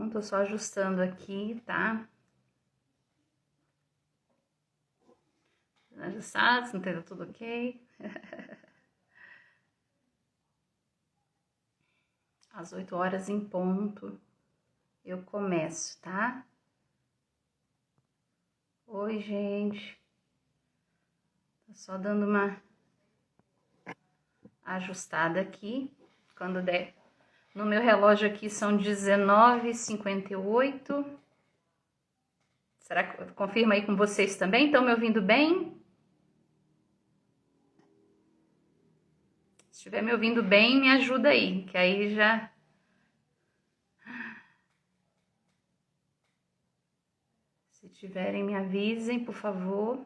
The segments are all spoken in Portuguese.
Então, tô só ajustando aqui, tá? Ajustado, não tá tudo ok. Às 8 horas em ponto, eu começo, tá? Oi, gente. Tô só dando uma ajustada aqui. Quando der. No meu relógio aqui são 19h58. Será que confirma aí com vocês também? Estão me ouvindo bem? Se estiver me ouvindo bem, me ajuda aí, que aí já... Se tiverem, me avisem, por favor.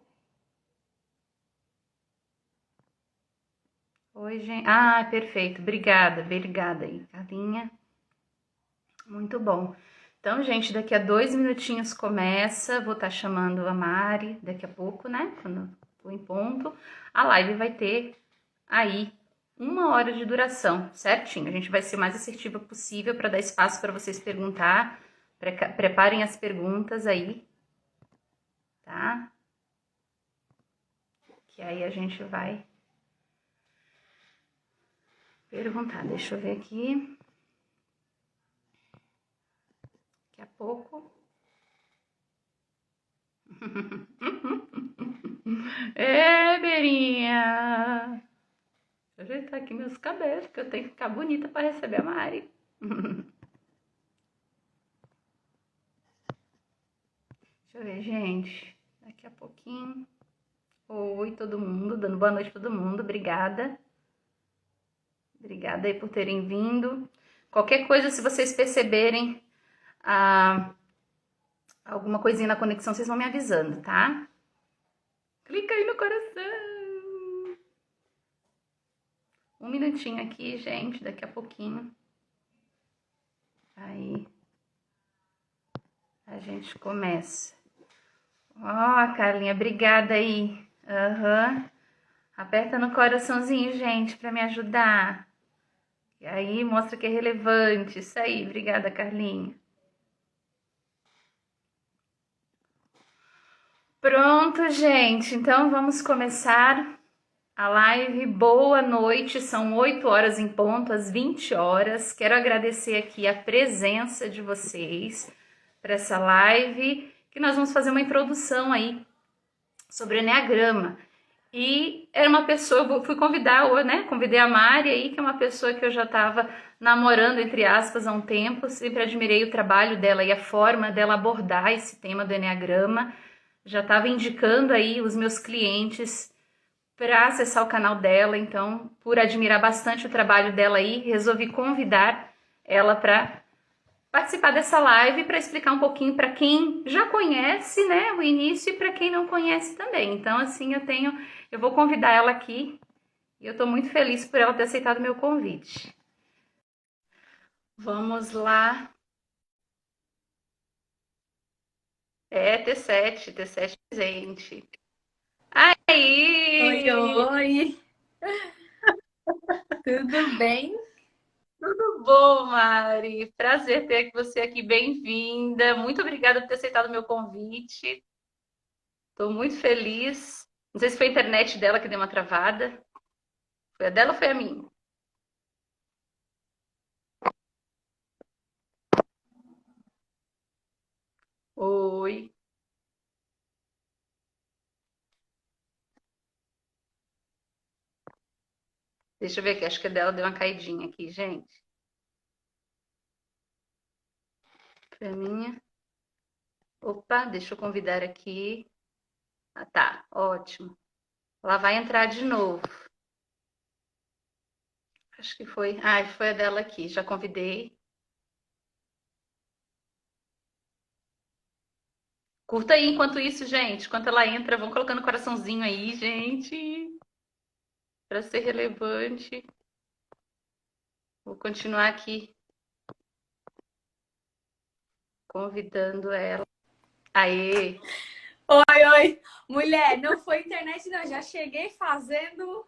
Oi, gente. Ah, perfeito. Obrigada, obrigada aí, Carlinha. Muito bom. Então, gente, daqui a 2 minutinhos começa. Vou estar chamando a Mari daqui a pouco, né? Quando for em ponto. A live vai ter aí 1 hora de duração, certinho. A gente vai ser o mais assertiva possível para dar espaço para vocês perguntar. Preparem as perguntas aí, tá? Que aí a gente vai perguntar. Deixa eu ver aqui. Daqui a pouco. Ê, Berinha! Deixa eu ajeitar aqui meus cabelos, que eu tenho que ficar bonita para receber a Mari. Deixa eu ver, gente. Daqui a pouquinho. Oi, todo mundo. Dando boa noite a todo mundo. Obrigada. Obrigada aí por terem vindo. Qualquer coisa, se vocês perceberem alguma coisinha na conexão, vocês vão me avisando, tá? Clica aí no coração. 1 minutinho aqui, gente. Daqui a pouquinho. Aí a gente começa. Ó, Carlinha, obrigada aí. Aham. Aperta no coraçãozinho, gente, para me ajudar. E aí mostra que é relevante. Isso aí, obrigada, Carlinha. Pronto, gente. Então vamos começar a live. Boa noite. São 8 horas em ponto, às 20 horas. Quero agradecer aqui a presença de vocês para essa live, que nós vamos fazer uma introdução aí sobre Eneagrama. E era uma pessoa, eu fui convidar, né? Convidei a Mari aí, que é uma pessoa que eu já estava namorando, entre aspas, há um tempo. Sempre admirei o trabalho dela e a forma dela abordar esse tema do Eneagrama. Já estava indicando aí os meus clientes para acessar o canal dela. Então, por admirar bastante o trabalho dela aí, resolvi convidar ela para participar dessa live para explicar um pouquinho para quem já conhece, né, o início, e para quem não conhece também. Então, assim, eu vou convidar ela aqui e eu estou muito feliz por ela ter aceitado o meu convite. Vamos lá. É, T7 presente. Aí! Oi, oi! Tudo bem? Tudo bom, Mari? Prazer ter você aqui, bem-vinda. Muito obrigada por ter aceitado o meu convite. Estou muito feliz. Não sei se foi a internet dela que deu uma travada. Foi a dela ou foi a minha? Oi. Deixa eu ver aqui, acho que a dela deu uma caidinha aqui, gente. Foi a minha. Opa, deixa eu convidar aqui. Ah, tá, ótimo. Ela vai entrar de novo. Acho que foi. Ah, foi a dela aqui. Já convidei. Curta aí enquanto isso, gente. Enquanto ela entra, vão colocando coraçãozinho aí, gente. Para ser relevante. Vou continuar aqui convidando ela. Aê! Oi, oi! Mulher, não foi internet, não. Já cheguei fazendo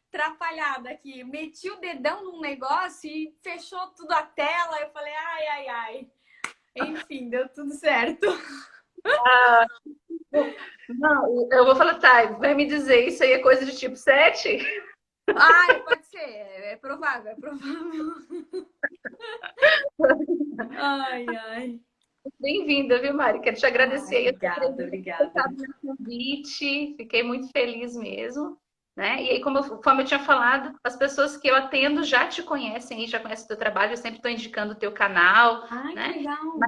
atrapalhada aqui. Meti o dedão num negócio e fechou tudo a tela. Eu falei, ai, ai, ai. Enfim, deu tudo certo. Ah, não, eu vou falar, tá, vai me dizer, isso aí é coisa de tipo 7? Ai, pode ser. É provável, é provável. Ai, ai. Bem-vinda, viu, Mari? Quero te Ai, agradecer aí a tua obrigada, presença, por ter obrigada. aceitado meu convite. Fiquei muito feliz mesmo, né? E aí, como eu tinha falado, as pessoas que eu atendo já te conhecem e já conhecem o teu trabalho. Eu sempre estou indicando o teu canal, Ai, que né? legal.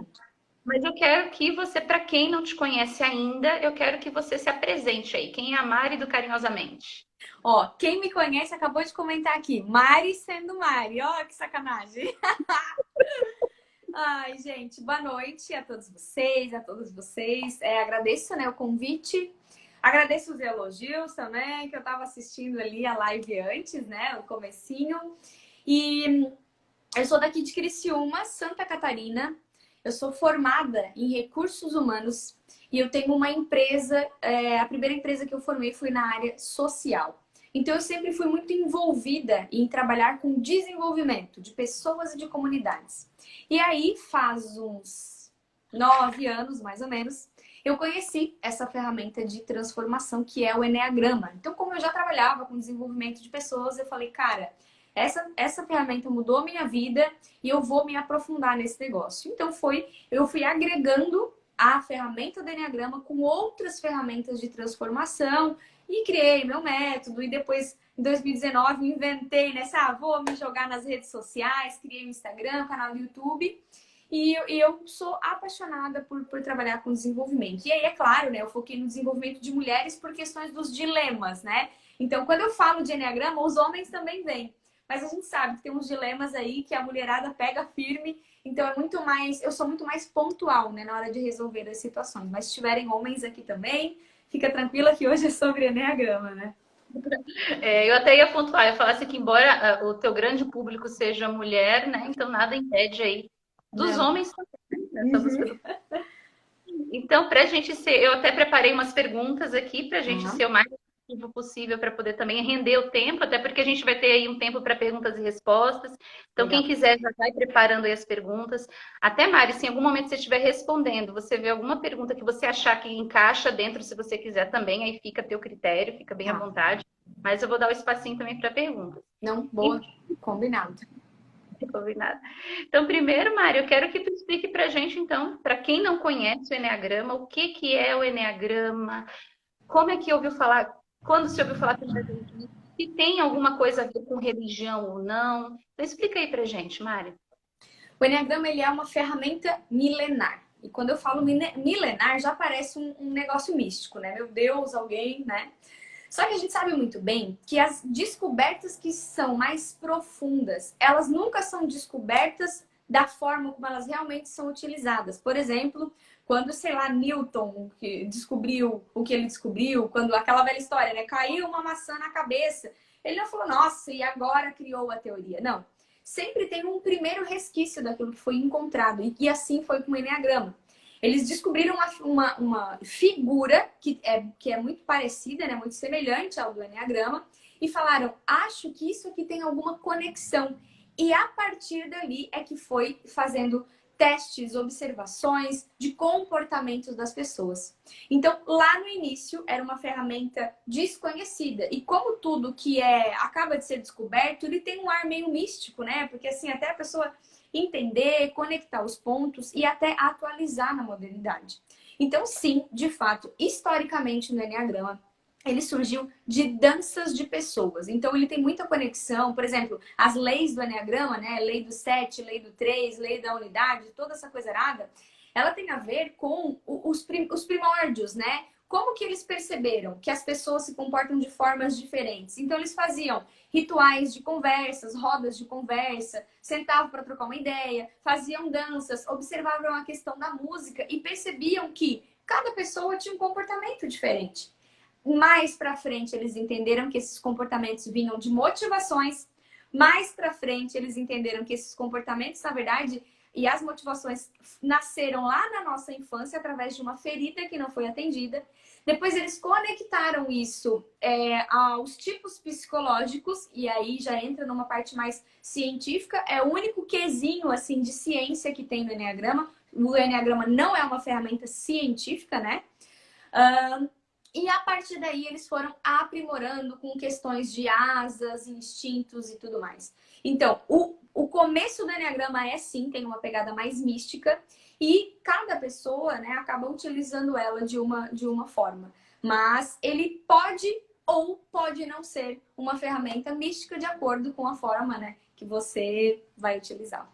Mas eu quero que você, para quem não te conhece ainda, eu quero que você se apresente aí. Quem é a Mari do Carinhosamente? Ó, quem me conhece acabou de comentar aqui. Mari sendo Mari. Ó, que sacanagem. Ai, gente, boa noite a todos vocês, a todos vocês. Agradeço, né, o convite. Agradeço os elogios também, que eu estava assistindo ali a live antes, né, o comecinho. E eu sou daqui de Criciúma, Santa Catarina. Eu sou formada em recursos humanos e eu tenho uma empresa, a primeira empresa que eu formei foi na área social. Então eu sempre fui muito envolvida em trabalhar com desenvolvimento de pessoas e de comunidades. E aí faz uns 9 anos, mais ou menos, eu conheci essa ferramenta de transformação que é o Eneagrama. Então, como eu já trabalhava com desenvolvimento de pessoas, eu falei, cara, essa ferramenta mudou a minha vida e eu vou me aprofundar nesse negócio. Então eu fui agregando a ferramenta do Enneagrama com outras ferramentas de transformação e criei meu método. E depois, em 2019, inventei nessa, vou me jogar nas redes sociais, criei o Instagram, canal do YouTube. E eu sou apaixonada por trabalhar com desenvolvimento. E aí, é claro, né? Eu foquei no desenvolvimento de mulheres por questões dos dilemas, né? Então, quando eu falo de Enneagrama, os homens também vêm. Mas a gente sabe que tem uns dilemas aí que a mulherada pega firme. Então é muito mais, eu sou muito mais pontual, né, na hora de resolver as situações. Mas se tiverem homens aqui também, fica tranquila que hoje é sobre Eneagrama, né? Eu até ia pontuar, eu falasse que embora o teu grande público seja mulher, né? Então nada impede aí dos Não. homens também, nessa busca Uhum. do. Então, para a gente ser, eu até preparei umas perguntas aqui para a gente Uhum. ser o mais objetivo possível para poder também render o tempo, até porque a gente vai ter aí um tempo para perguntas e respostas. Então, Legal. quem quiser já vai preparando aí as perguntas. Até, Mari, se em algum momento você estiver respondendo, você vê alguma pergunta que você achar que encaixa dentro, se você quiser também, aí fica a teu critério, fica bem à Tá. vontade. Mas eu vou dar o espacinho também para perguntas. Não, boa. Combinado. Combinado. Então, primeiro, Mário, eu quero que tu explique para a gente, então, para quem não conhece o Eneagrama, o que que é o Eneagrama, como é que ouviu falar, quando se ouviu falar primeira vez disso, se tem alguma coisa a ver com religião ou não. Então, explica aí para a gente, Mário. O Enneagrama ele é uma ferramenta milenar. E quando eu falo milenar, já parece um negócio místico, né? Meu Deus, alguém, né? Só que a gente sabe muito bem que as descobertas que são mais profundas, elas nunca são descobertas da forma como elas realmente são utilizadas. Por exemplo, quando, sei lá, Newton que descobriu o que ele descobriu, quando aquela velha história, né? Caiu uma maçã na cabeça. Ele não falou, nossa, e agora criou a teoria. Não. Sempre tem um primeiro resquício daquilo que foi encontrado. E assim foi com o Enneagrama. Eles descobriram uma figura que é muito parecida, né, muito semelhante ao do Enneagrama, e falaram: acho que isso aqui tem alguma conexão. E a partir dali é que foi fazendo testes, observações de comportamentos das pessoas. Então, lá no início, era uma ferramenta desconhecida. E como tudo que acaba de ser descoberto, ele tem um ar meio místico, né? Porque assim, até a pessoa entender, conectar os pontos e até atualizar na modernidade. Então, sim, de fato, historicamente no Enneagrama, ele surgiu de danças de pessoas. Então, ele tem muita conexão, por exemplo, as leis do Enneagrama, né? Lei do 7, lei do 3, lei da unidade, toda essa coisa errada, ela tem a ver com os primórdios, né? Como que eles perceberam que as pessoas se comportam de formas diferentes? Então, eles faziam rituais de conversas, rodas de conversa, sentavam para trocar uma ideia, faziam danças, observavam a questão da música e percebiam que cada pessoa tinha um comportamento diferente. Mais para frente, eles entenderam que esses comportamentos vinham de motivações. Mais para frente, eles entenderam que esses comportamentos, na verdade, e as motivações nasceram lá na nossa infância através de uma ferida que não foi atendida. Depois eles conectaram isso aos tipos psicológicos e aí já entra numa parte mais científica. É o único quesinho assim de ciência que tem no Enneagrama. O Enneagrama não é uma ferramenta científica, né? E a partir daí eles foram aprimorando com questões de asas, instintos e tudo mais. Então, o começo do Enneagrama é sim, tem uma pegada mais mística e cada pessoa, né, acaba utilizando ela de uma forma. Mas ele pode ou pode não ser uma ferramenta mística de acordo com a forma, né, que você vai utilizar.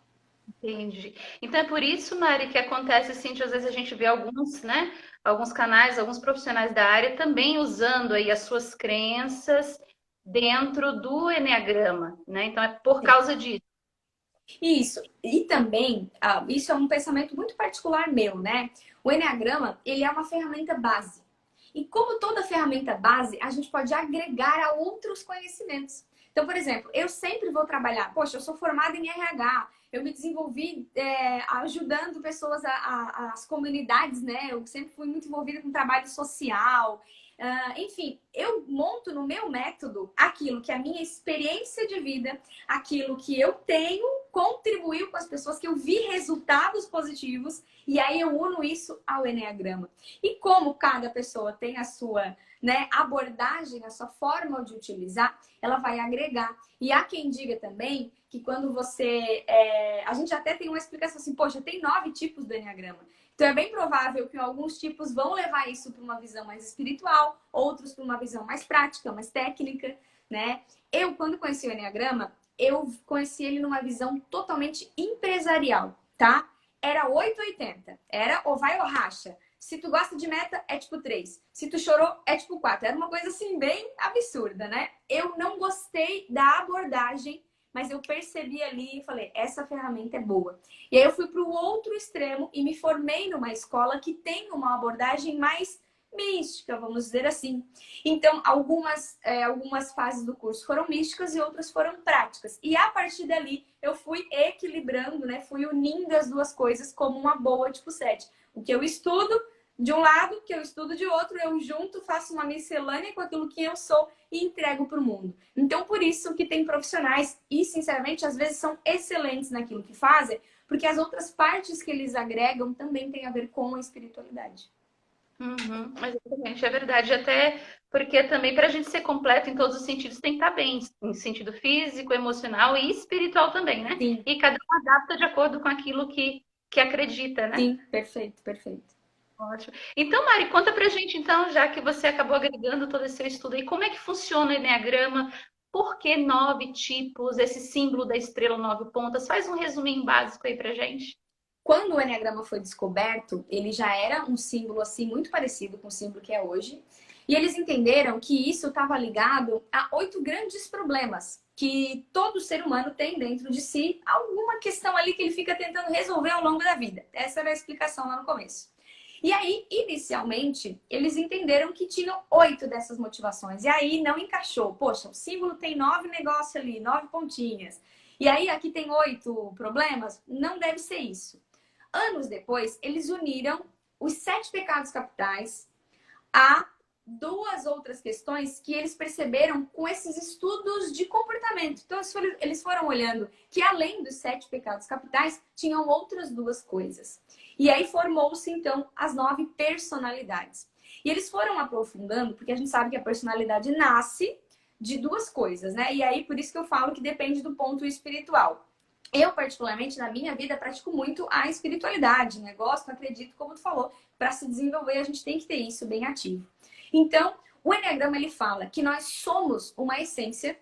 Entendi. Então é por isso, Mari, que acontece assim, de às vezes a gente vê alguns, né, alguns canais, alguns profissionais da área também usando aí as suas crenças dentro do enneagrama, né? Então é por causa disso. Isso. E também, isso é um pensamento muito particular meu, né? O Enneagrama, ele é uma ferramenta base. E como toda ferramenta base, a gente pode agregar a outros conhecimentos. Então, por exemplo, eu sempre vou trabalhar, poxa, eu sou formada em RH, eu me desenvolvi ajudando pessoas, as comunidades, né? Eu sempre fui muito envolvida com trabalho social. Enfim, eu monto no meu método aquilo que é a minha experiência de vida, aquilo que eu tenho, contribuiu com as pessoas, que eu vi resultados positivos, e aí eu uno isso ao Enneagrama. E como cada pessoa tem a sua, né, abordagem, a sua forma de utilizar, ela vai agregar. E há quem diga também que quando você... a gente até tem uma explicação assim, poxa, tem 9 tipos do Enneagrama. Então é bem provável que alguns tipos vão levar isso para uma visão mais espiritual, outros para uma visão mais prática, mais técnica, né? Eu, quando conheci o Enneagrama, eu conheci ele numa visão totalmente empresarial, tá? Era 880, era ou vai ou racha. Se tu gosta de meta, é tipo 3. Se tu chorou, é tipo 4. Era uma coisa assim bem absurda, né? Eu não gostei da abordagem, mas eu percebi ali e falei, essa ferramenta é boa. E aí eu fui para o outro extremo e me formei numa escola que tem uma abordagem mais mística, vamos dizer assim. Então, algumas fases do curso foram místicas e outras foram práticas. E a partir dali, eu fui equilibrando, né? Fui unindo as duas coisas como uma boa tipo 7. O que eu estudo de um lado, o que eu estudo de outro, eu junto, faço uma miscelânea com aquilo que eu sou e entrego para o mundo. Então, por isso que tem profissionais e, sinceramente, às vezes são excelentes naquilo que fazem, porque as outras partes que eles agregam também têm a ver com a espiritualidade. Uhum, exatamente, é verdade. Até porque também para a gente ser completo em todos os sentidos tem que estar bem, em sentido físico, emocional e espiritual também, né? Sim, E cada um adapta de acordo com aquilo que acredita, né? sim, perfeito, perfeito. Ótimo. Então, Mari, conta pra gente, então, já que você acabou agregando todo esse seu estudo aí, como é que funciona o Eneagrama? Por que 9 tipos? Esse símbolo da estrela 9 pontas? Faz um resuminho básico aí pra gente. Quando o Enneagrama foi descoberto, ele já era um símbolo assim muito parecido com o símbolo que é hoje. E eles entenderam que isso estava ligado a 8 grandes problemas que todo ser humano tem dentro de si, alguma questão ali que ele fica tentando resolver ao longo da vida. Essa era a explicação lá no começo. E aí, inicialmente, eles entenderam que tinham 8 dessas motivações. E aí não encaixou. Poxa, o símbolo tem 9 negócios ali, 9 pontinhas. E aí aqui tem 8 problemas? Não deve ser isso. Anos depois, eles uniram os 7 pecados capitais a 2 outras questões que eles perceberam com esses estudos de comportamento. Então, eles foram olhando que além dos 7 pecados capitais, tinham outras 2 coisas. E aí formou-se, então, as 9 personalidades. E eles foram aprofundando, porque a gente sabe que a personalidade nasce de 2 coisas, né? E aí, por isso que eu falo que depende do ponto espiritual. Eu, particularmente, na minha vida, pratico muito a espiritualidade, né? Gosto, acredito, como tu falou, para se desenvolver, a gente tem que ter isso bem ativo. Então, o Enneagrama, ele fala que nós somos uma essência.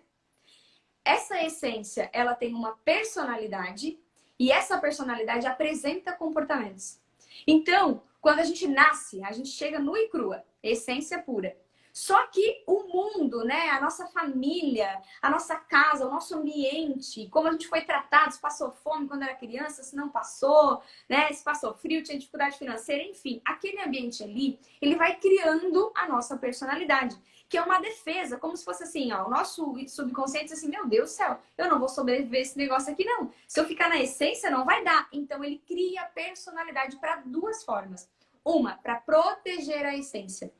Essa essência, ela tem uma personalidade e essa personalidade apresenta comportamentos. Então, quando a gente nasce, a gente chega nua e crua, essência pura. Só que o mundo, né, a nossa família, a nossa casa, o nosso ambiente, como a gente foi tratado, se passou fome quando era criança, se não passou, né, se passou frio, tinha dificuldade financeira, enfim, aquele ambiente ali, ele vai criando a nossa personalidade, que é uma defesa, como se fosse assim, ó, o nosso subconsciente diz assim, meu Deus do céu, eu não vou sobreviver esse negócio aqui não. Se eu ficar na essência, não vai dar. Então ele cria personalidade para 2 formas. Uma, para proteger a essência.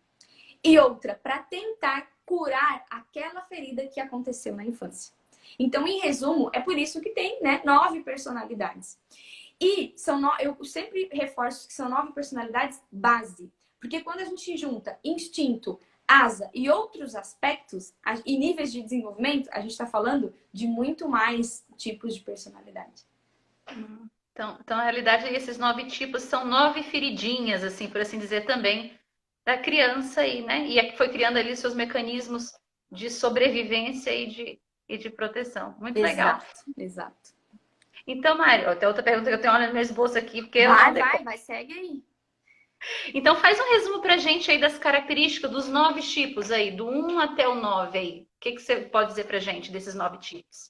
E outra, para tentar curar aquela ferida que aconteceu na infância. Então, em resumo, é por isso que tem, né, 9 personalidades. E eu sempre reforço que são 9 personalidades base. Porque quando a gente junta instinto, asa e outros aspectos e níveis de desenvolvimento, a gente está falando de muito mais tipos de personalidade. Então, na realidade, esses 9 tipos são 9 feridinhas, assim, por assim dizer, também da criança aí, né? E é que foi criando ali seus mecanismos de sobrevivência e de proteção. Muito legal. Exato, exato. Então, Mário, ó, tem outra pergunta que eu tenho olhando no meu esboço aqui, porque eu não decoro. Vai, segue aí. Então, faz um resumo pra gente aí das características dos 9 tipos aí, do 1 até o 9 aí. O que você pode dizer pra gente desses 9 tipos?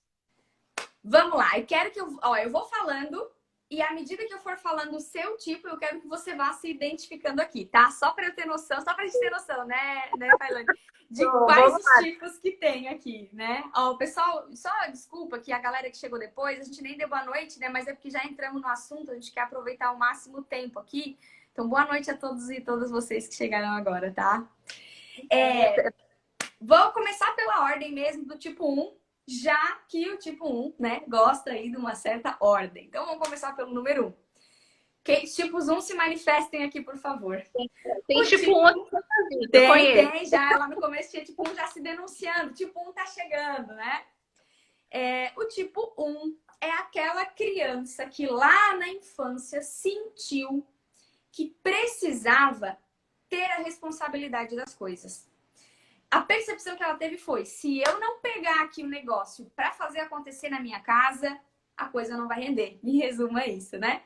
Vamos lá, eu quero que eu vou falando e à medida que eu for falando o seu tipo, eu quero que você vá se identificando aqui, tá? Só para eu ter noção, só pra gente ter noção, né, Tailândia? De quais os tipos que tem aqui, né? Ó, pessoal, só desculpa que a galera que chegou depois, a gente nem deu boa noite, né? Mas é porque já entramos no assunto, a gente quer aproveitar ao máximo o tempo aqui. Então, boa noite a todos e todas vocês que chegaram agora, tá? Vou começar pela ordem mesmo do tipo 1, já que o tipo 1, né, gosta aí de uma certa ordem. Então, vamos começar pelo número 1. Que tipos 1 se manifestem aqui, por favor. Tem o tipo 1 aqui na sua vida, tem, já lá no começo tinha tipo 1 já se denunciando. Tipo 1 tá chegando, né? O tipo 1 é aquela criança que lá na infância sentiu que precisava ter a responsabilidade das coisas. A percepção que ela teve foi: se eu não pegar aqui o negócio para fazer acontecer na minha casa, a coisa não vai render. Em resumo, é isso, né?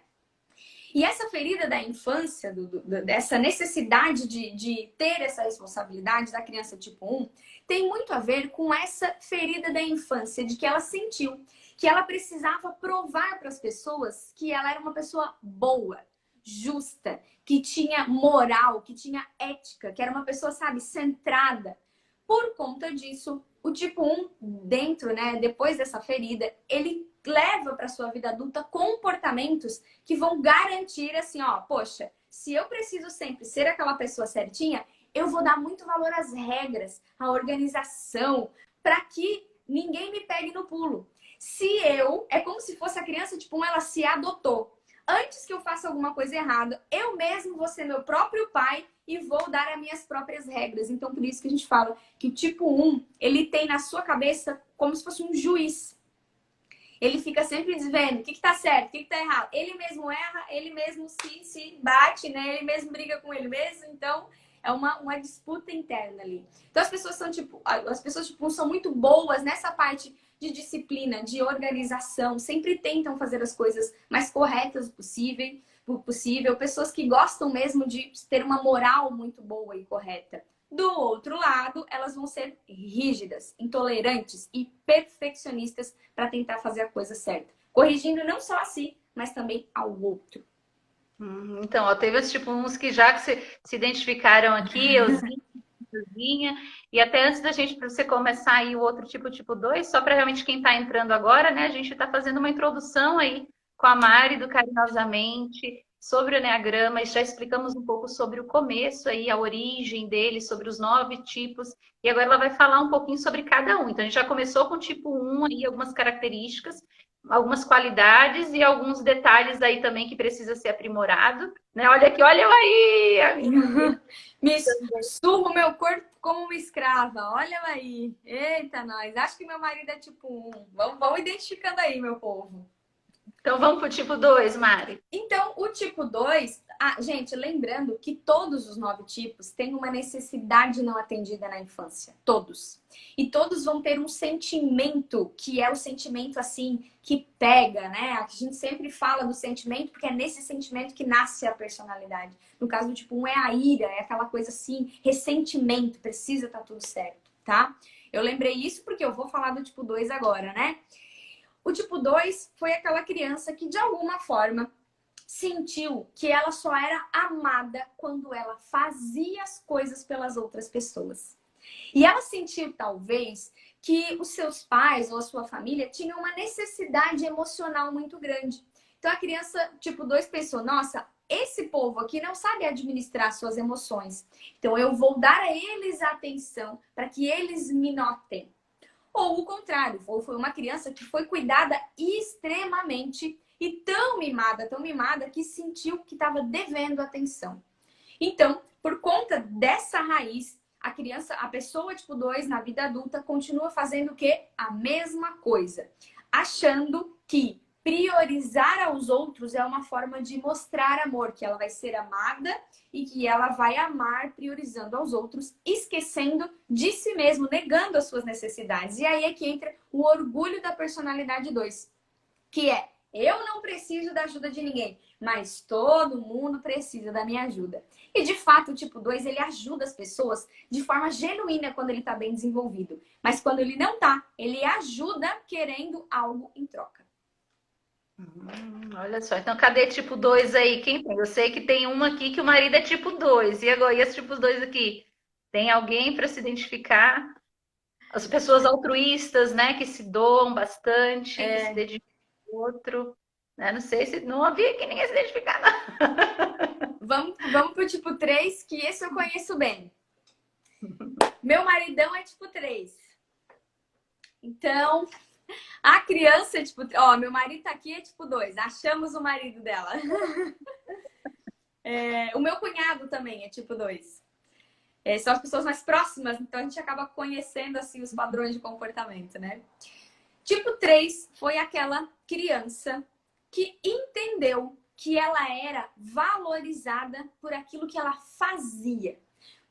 E essa ferida da infância, dessa necessidade de ter essa responsabilidade da criança tipo 1, tem muito a ver com essa ferida da infância, de que ela sentiu que ela precisava provar para as pessoas que ela era uma pessoa boa, justa, que tinha moral, que tinha ética, que era uma pessoa, sabe, centrada. Por conta disso, o tipo 1, dentro, né, depois dessa ferida, ele leva para sua vida adulta comportamentos que vão garantir assim, ó, poxa, se eu preciso sempre ser aquela pessoa certinha, eu vou dar muito valor às regras, à organização, para que ninguém me pegue no pulo. É como se fosse a criança, tipo, ela se adotou. Antes que eu faça alguma coisa errada, eu mesmo vou ser meu próprio pai e vou dar as minhas próprias regras. Então, por isso que a gente fala que o tipo 1, ele tem na sua cabeça como se fosse um juiz. Ele fica sempre dizendo o que tá certo, o que tá errado. Ele mesmo erra, ele mesmo se bate, né? Ele mesmo briga com ele mesmo. Então, é uma disputa interna ali. Então, as pessoas tipo, são muito boas nessa parte de disciplina, de organização. Sempre tentam fazer as coisas mais corretas possível. Pessoas que gostam mesmo de ter uma moral muito boa e correta. Do outro lado, elas vão ser rígidas, intolerantes e perfeccionistas para tentar fazer a coisa certa. Corrigindo não só a si, mas também ao outro. Então, ó, teve os tipo uns que já se identificaram aqui, euzinha, e até antes da gente, para você começar aí o outro tipo 2, só para realmente quem está entrando agora, né, a gente está fazendo uma introdução aí com a Mari do Carinhosamente, sobre o Enneagrama, e já explicamos um pouco sobre o começo aí, a origem dele, sobre os 9 tipos, e agora ela vai falar um pouquinho sobre cada um. Então, a gente já começou com o tipo 1 aí, algumas características, algumas qualidades e alguns detalhes aí também que precisa ser aprimorado, né? Olha aqui, olha eu aí! Me surro meu corpo como uma escrava, olha aí. Eita, nós. Acho que meu marido é tipo 1. Vamos identificando aí, meu povo. Então vamos pro tipo 2, Mari. Então, o tipo 2, gente, lembrando que todos os 9 tipos têm uma necessidade não atendida na infância. Todos. E todos vão ter um sentimento, que é o sentimento assim, que pega, né? A gente sempre fala do sentimento, porque é nesse sentimento que nasce a personalidade. No caso do tipo 1 é a ira, é aquela coisa assim, ressentimento, precisa estar tudo certo, tá? Eu lembrei isso porque eu vou falar do tipo 2 agora, né? O tipo 2 foi aquela criança que, de alguma forma, sentiu que ela só era amada quando ela fazia as coisas pelas outras pessoas. E ela sentiu, talvez, que os seus pais ou a sua família tinham uma necessidade emocional muito grande. Então, a criança tipo 2 pensou, nossa, esse povo aqui não sabe administrar suas emoções. Então, eu vou dar a eles atenção para que eles me notem. Ou o contrário, ou foi uma criança que foi cuidada extremamente e tão mimada que sentiu que estava devendo atenção. Então, por conta dessa raiz, a criança, a pessoa tipo 2 na vida adulta continua fazendo o quê? A mesma coisa, achando que priorizar aos outros é uma forma de mostrar amor, que ela vai ser amada e que ela vai amar priorizando aos outros, esquecendo de si mesmo, negando as suas necessidades. E aí é que entra o orgulho da personalidade 2, que é: eu não preciso da ajuda de ninguém, mas todo mundo precisa da minha ajuda. E de fato, o tipo 2, ele ajuda as pessoas de forma genuína quando ele está bem desenvolvido. Mas quando ele não está, ele ajuda querendo algo em troca. Olha só, então cadê tipo 2 aí? Quem tem? Eu sei que tem uma aqui que o marido é tipo 2. E agora, e esse tipo 2 aqui? Tem alguém para se identificar? As pessoas altruístas, né, que se doam bastante, que se dedicam ao outro. Né? Não sei se não havia que ninguém se identificar, não. Vamos pro tipo 3, que esse eu conheço bem. Meu maridão é tipo 3. Então, a criança é tipo... Ó, meu marido tá aqui, é tipo 2. Achamos o marido dela. O meu cunhado também é tipo 2. São as pessoas mais próximas, então a gente acaba conhecendo assim os padrões de comportamento, né? Tipo 3 foi aquela criança que entendeu que ela era valorizada por aquilo que ela fazia,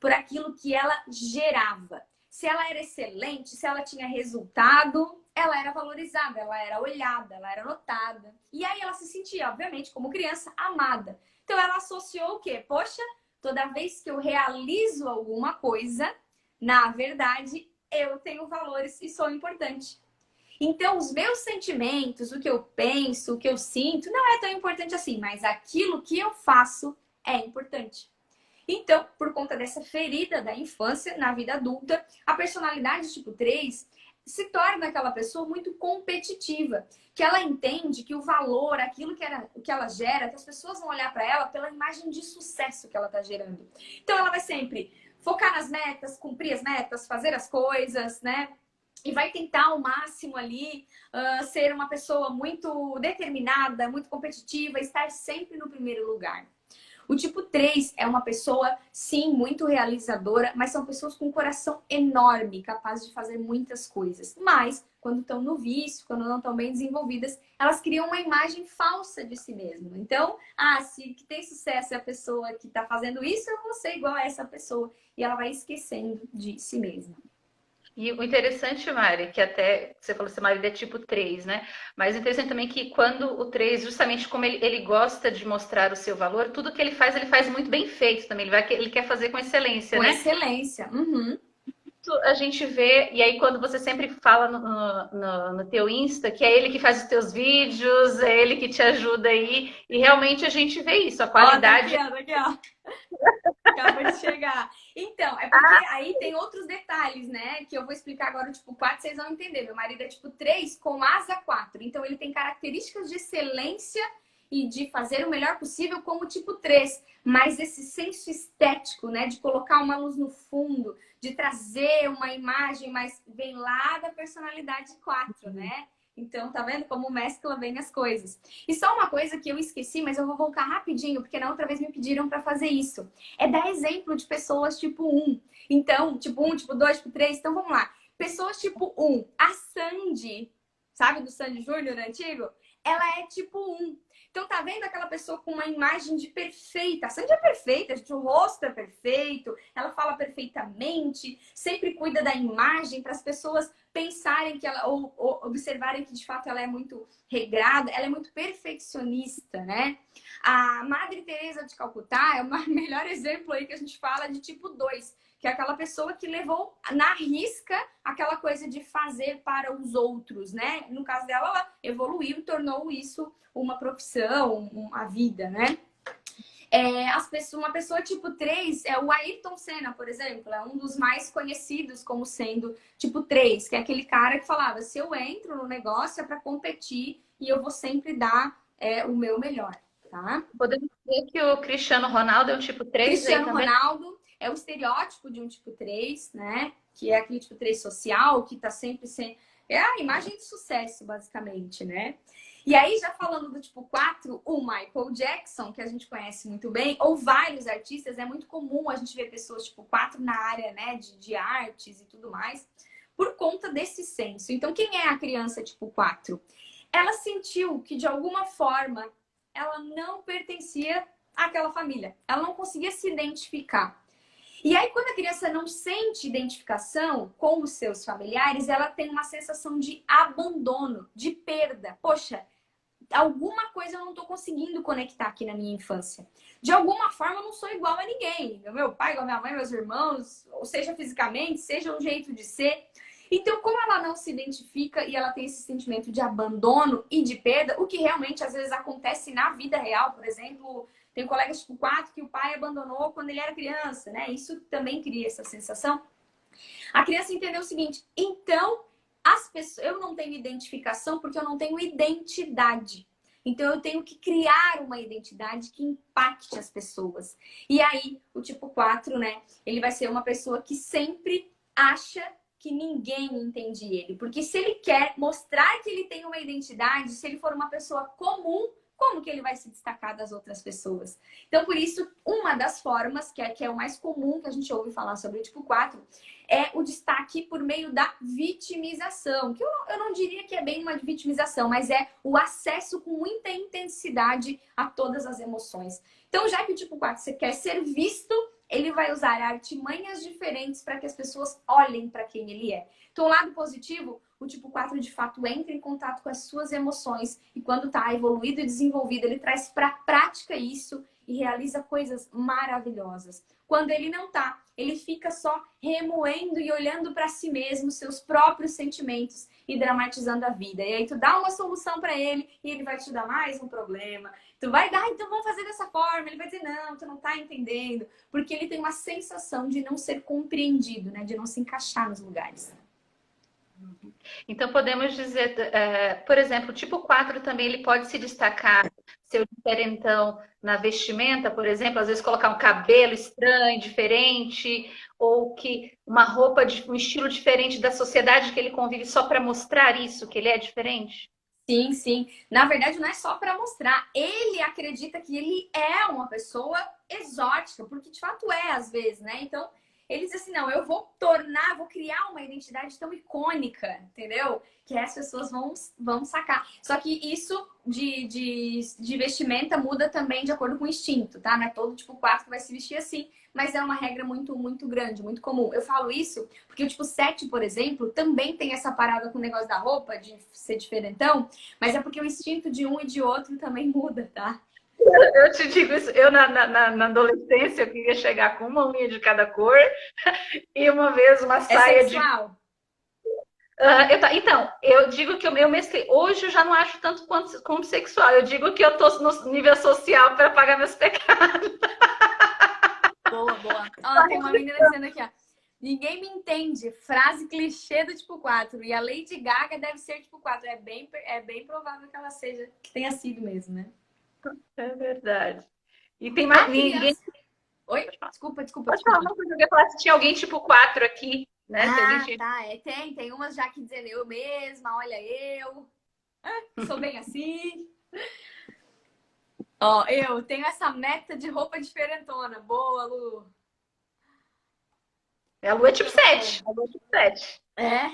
por aquilo que ela gerava. Se ela era excelente, se ela tinha resultado, ela era valorizada, ela era olhada, ela era notada. E aí ela se sentia, obviamente, como criança, amada. Então ela associou o quê? Poxa, toda vez que eu realizo alguma coisa, na verdade, eu tenho valores e sou importante. Então, os meus sentimentos, o que eu penso, o que eu sinto, não é tão importante assim, mas aquilo que eu faço é importante. Então, por conta dessa ferida da infância, na vida adulta, a personalidade tipo 3 se torna aquela pessoa muito competitiva, que ela entende que o valor, aquilo que ela gera, que as pessoas vão olhar para ela pela imagem de sucesso que ela está gerando. Então, ela vai sempre focar nas metas, cumprir as metas, fazer as coisas, né? E vai tentar ao máximo ali ser uma pessoa muito determinada, muito competitiva, estar sempre no primeiro lugar. O tipo 3 é uma pessoa, sim, muito realizadora, mas são pessoas com um coração enorme, capazes de fazer muitas coisas. Mas, quando estão no vício, quando não estão bem desenvolvidas, elas criam uma imagem falsa de si mesmas. Então, se que tem sucesso é a pessoa que está fazendo isso, eu vou ser igual a essa pessoa. E ela vai esquecendo de si mesma. E o interessante, Mari, que até você falou que seu marido é tipo 3, né? Mas o interessante também que quando o 3, justamente como ele gosta de mostrar o seu valor, tudo que ele faz muito bem feito também. Ele quer fazer com excelência, Com né? excelência. Uhum. A gente vê, e aí quando você sempre fala no teu Insta, que é ele que faz os teus vídeos, é ele que te ajuda aí, e realmente a gente vê isso, a qualidade. Ó, daqui, ó. Acabou de chegar. Então, é porque aí tem outros detalhes, né? Que eu vou explicar agora o tipo 4, vocês vão entender. Meu marido é tipo 3 com asa 4. Então, ele tem características de excelência e de fazer o melhor possível como tipo 3. Mas esse senso estético, né? De colocar uma luz no fundo, de trazer uma imagem, mas vem lá da personalidade 4, né? Então, tá vendo como mescla bem as coisas? E só uma coisa que eu esqueci, mas eu vou voltar rapidinho, porque na outra vez me pediram para fazer isso. É dar exemplo de pessoas tipo 1. Então, tipo 1, tipo 2, tipo 3. Então, vamos lá. Pessoas tipo 1. A Sandy, sabe do Sandy Júnior antigo? Ela é tipo 1. Então, tá vendo aquela pessoa com uma imagem de perfeita? A Sandy é perfeita, o rosto é perfeito, ela fala perfeitamente, sempre cuida da imagem para as pessoas pensarem que ela, ou observarem que de fato ela é muito regrada, ela é muito perfeccionista, né? A Madre Teresa de Calcutá é o melhor exemplo aí que a gente fala de tipo 2, que é aquela pessoa que levou na risca aquela coisa de fazer para os outros, né? No caso dela, ela evoluiu e tornou isso uma profissão, uma vida, né? Uma pessoa tipo 3 é o Ayrton Senna, por exemplo, é um dos mais conhecidos como sendo tipo 3, que é aquele cara que falava: se eu entro no negócio é para competir e eu vou sempre dar o meu melhor, tá? Podemos dizer que o Cristiano Ronaldo é um tipo 3 aí Cristiano também? Ronaldo é o estereótipo de um tipo 3, né? Que é aquele tipo 3 social, que tá sempre É a imagem de sucesso, basicamente, né? E aí, já falando do tipo 4, o Michael Jackson, que a gente conhece muito bem, ou vários artistas, é muito comum a gente ver pessoas tipo 4 na área, né, de artes e tudo mais, por conta desse senso. Então, quem é a criança tipo 4? Ela sentiu que, de alguma forma, ela não pertencia àquela família. Ela não conseguia se identificar. E aí, quando a criança não sente identificação com os seus familiares, ela tem uma sensação de abandono, de perda. Poxa, alguma coisa eu não estou conseguindo conectar aqui na minha infância. De alguma forma, eu não sou igual a ninguém. Meu pai, igual a minha mãe, meus irmãos, ou seja fisicamente, seja o jeito de ser. Então, como ela não se identifica e ela tem esse sentimento de abandono e de perda, o que realmente às vezes acontece na vida real, por exemplo, tem colegas tipo 4 que o pai abandonou quando ele era criança, né? Isso também cria essa sensação. A criança entendeu o seguinte: então, as pessoas, eu não tenho identificação porque eu não tenho identidade. Então, eu tenho que criar uma identidade que impacte as pessoas. E aí, o tipo 4, né? Ele vai ser uma pessoa que sempre acha que ninguém entende ele. Porque se ele quer mostrar que ele tem uma identidade, se ele for uma pessoa comum, como que ele vai se destacar das outras pessoas? Então, por isso, uma das formas, que é o mais comum que a gente ouve falar sobre o tipo 4, é o destaque por meio da vitimização. Que eu não diria que é bem uma vitimização, mas é o acesso com muita intensidade a todas as emoções. Então, já que o tipo 4 você quer ser visto, ele vai usar artimanhas diferentes para que as pessoas olhem para quem ele é. Então, o lado positivo, o tipo 4 de fato entra em contato com as suas emoções e quando está evoluído e desenvolvido, ele traz para a prática isso e realiza coisas maravilhosas. Quando ele não tá, ele fica só remoendo e olhando para si mesmo, seus próprios sentimentos e dramatizando a vida. E aí tu dá uma solução para ele e ele vai te dar mais um problema. Tu vai dar, então vamos fazer dessa forma. Ele vai dizer, não, tu não tá entendendo. Porque ele tem uma sensação de não ser compreendido, né? De não se encaixar nos lugares. Então, podemos dizer, por exemplo, o tipo 4 também ele pode se destacar, seu diferentão na vestimenta, por exemplo, às vezes colocar um cabelo estranho, diferente, ou que uma roupa de um estilo diferente da sociedade que ele convive só para mostrar isso, que ele é diferente. Sim, sim. Na verdade, não é só para mostrar. Ele acredita que ele é uma pessoa exótica, porque de fato é, às vezes, né? Então, ele diz assim: não, eu vou vou criar uma identidade tão icônica, entendeu? Que as pessoas vão sacar. Só que isso de vestimenta muda também de acordo com o instinto, tá? Não é todo tipo 4 que vai se vestir assim, mas é uma regra muito, muito grande, muito comum. Eu falo isso porque o tipo 7, por exemplo, também tem essa parada com o negócio da roupa, de ser diferentão, mas é porque o instinto de um e de outro também muda, tá? Eu te digo isso, eu na adolescência eu queria chegar com uma unha de cada cor e uma vez uma É saia de. sexual? Então, eu digo que o meu mestre, hoje eu já não acho tanto quanto como sexual, eu digo que eu tô no nível social para pagar meus pecados. Boa, boa. Ó, tem uma menina dizendo aqui, ó. Ninguém me entende. Frase clichê do tipo 4. E a Lady Gaga deve ser tipo 4. É bem provável que ela seja, que tenha sido mesmo, né? É verdade. E tem mais A ninguém. criança. Oi? Desculpa, desculpa, Pode falar desculpa. uma coisa, eu ia falar se tinha alguém tipo 4 aqui, né? Se alguém Ah, tinha. tá. É, tem umas já que dizendo eu mesma, olha eu. Sou bem assim. Ó, eu tenho essa meta de roupa diferentona. Boa, Lu. A Lu é tipo 7. A Lu é tipo 7. É.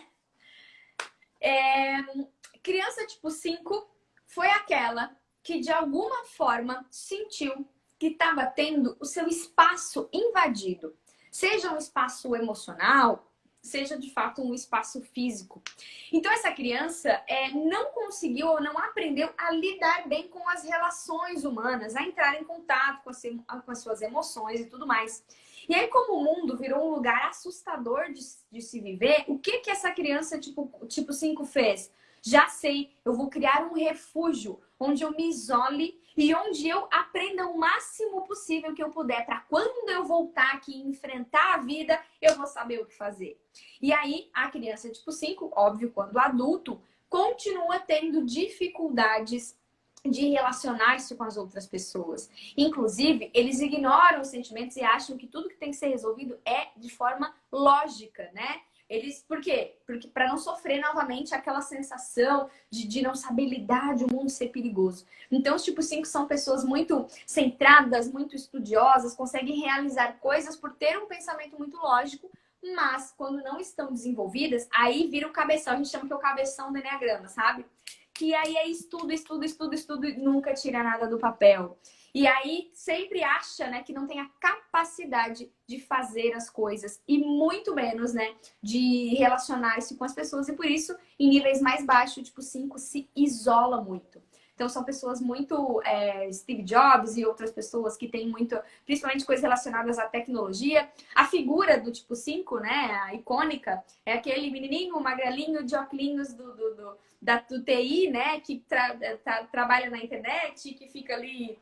Criança tipo 5 foi aquela que de alguma forma sentiu que estava tendo o seu espaço invadido. Seja um espaço emocional, seja de fato um espaço físico. Então essa criança não conseguiu ou não aprendeu a lidar bem com as relações humanas, a entrar em contato com as suas emoções e tudo mais. E aí, como o mundo virou um lugar assustador de se viver, o que essa criança tipo 5 fez? Já sei, eu vou criar um refúgio onde eu me isole e onde eu aprenda o máximo possível que eu puder para quando eu voltar aqui e enfrentar a vida, eu vou saber o que fazer. E aí, a criança tipo 5, óbvio, quando adulto, continua tendo dificuldades de relacionar-se com as outras pessoas. Inclusive, eles ignoram os sentimentos e acham que tudo que tem que ser resolvido é de forma lógica, né? Por quê? Porque para não sofrer novamente aquela sensação de não saber lidar, de o mundo ser perigoso. Então, os tipo 5 são pessoas muito centradas, muito estudiosas, conseguem realizar coisas por ter um pensamento muito lógico, mas quando não estão desenvolvidas, aí vira o cabeção. A gente chama que é o cabeção do Eneagrama, sabe? Que aí é estudo, estudo, estudo, estudo e nunca tira nada do papel. E aí sempre acha, né, que não tem a capacidade de fazer as coisas e muito menos, né, de relacionar-se com as pessoas. E por isso, em níveis mais baixos, tipo 5, se isola muito. Então são pessoas muito Steve Jobs e outras pessoas que têm muito, principalmente coisas relacionadas à tecnologia. A figura do tipo 5, né, a icônica, é aquele menininho magrelinho de óculos do TI, né, que trabalha na internet, que fica ali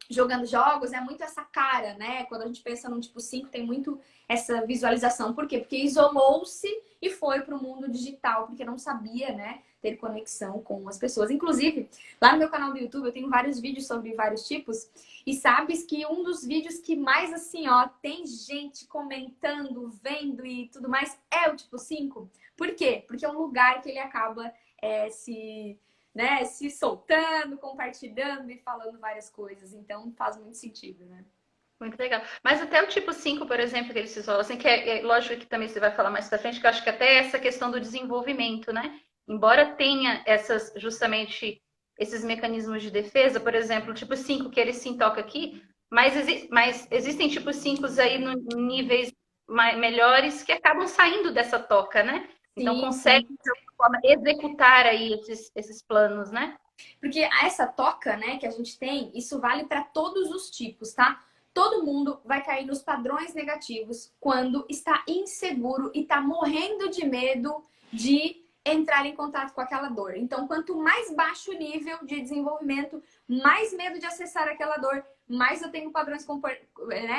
jogando jogos, é muito essa cara, né? Quando a gente pensa no tipo 5, tem muito essa visualização. Por quê? Porque isolou-se e foi para o mundo digital, porque não sabia, né, ter conexão com as pessoas. Inclusive, lá no meu canal do YouTube eu tenho vários vídeos sobre vários tipos, e sabes que um dos vídeos que mais assim, ó, tem gente comentando, vendo e tudo mais, é o tipo 5. Por quê? Porque é um lugar que ele acaba se soltando, compartilhando e falando várias coisas. Então faz muito sentido, né? Muito legal. Mas até o tipo 5, por exemplo, que ele se isola, assim, que é lógico que também você vai falar mais pra frente, que eu acho que até essa questão do desenvolvimento, né? Embora tenha essas, justamente, esses mecanismos de defesa, por exemplo, o tipo 5, que ele se intoca aqui, mas existem tipos 5 aí no níveis melhores que acabam saindo dessa toca, né? Então Sim, sim. conseguem, de alguma forma, executar aí esses planos, né? Porque essa toca, né, que a gente tem, isso vale para todos os tipos, tá? Todo mundo vai cair nos padrões negativos quando está inseguro e está morrendo de medo de entrar em contato com aquela dor. Então, quanto mais baixo o nível de desenvolvimento, mais medo de acessar aquela dor, mais eu tenho padrões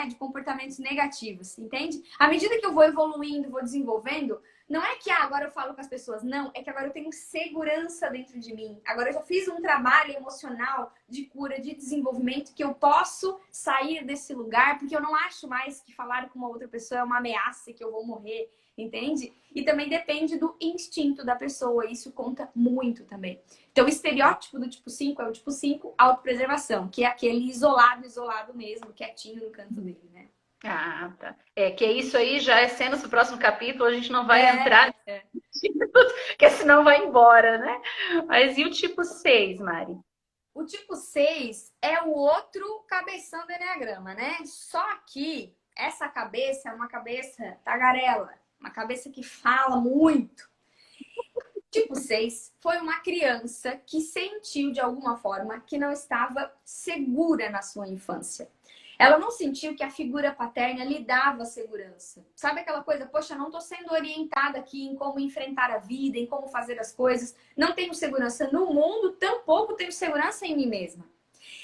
de comportamentos negativos, entende? À medida que eu vou evoluindo, vou desenvolvendo, não é que agora eu falo com as pessoas, não, é que agora eu tenho segurança dentro de mim. Agora eu já fiz um trabalho emocional de cura, de desenvolvimento, que eu posso sair desse lugar, porque eu não acho mais que falar com uma outra pessoa é uma ameaça, que eu vou morrer, entende? E também depende do instinto da pessoa, isso conta muito também. Então o estereótipo do tipo 5 é o tipo 5 autopreservação, que é aquele isolado mesmo, quietinho no canto dele, né? Ah, tá. É que isso aí já é cenas do próximo capítulo, a gente não vai entrar, É. porque senão vai embora, né? Mas e o tipo 6, Mari? O tipo 6 é o outro cabeção do Eneagrama, né? Só que essa cabeça é uma cabeça tagarela, uma cabeça que fala muito. Tipo 6 foi uma criança que sentiu de alguma forma que não estava segura na sua infância. Ela não sentiu que a figura paterna lhe dava segurança. Sabe aquela coisa, poxa, não estou sendo orientada aqui em como enfrentar a vida, em como fazer as coisas. Não tenho segurança no mundo, tampouco tenho segurança em mim mesma.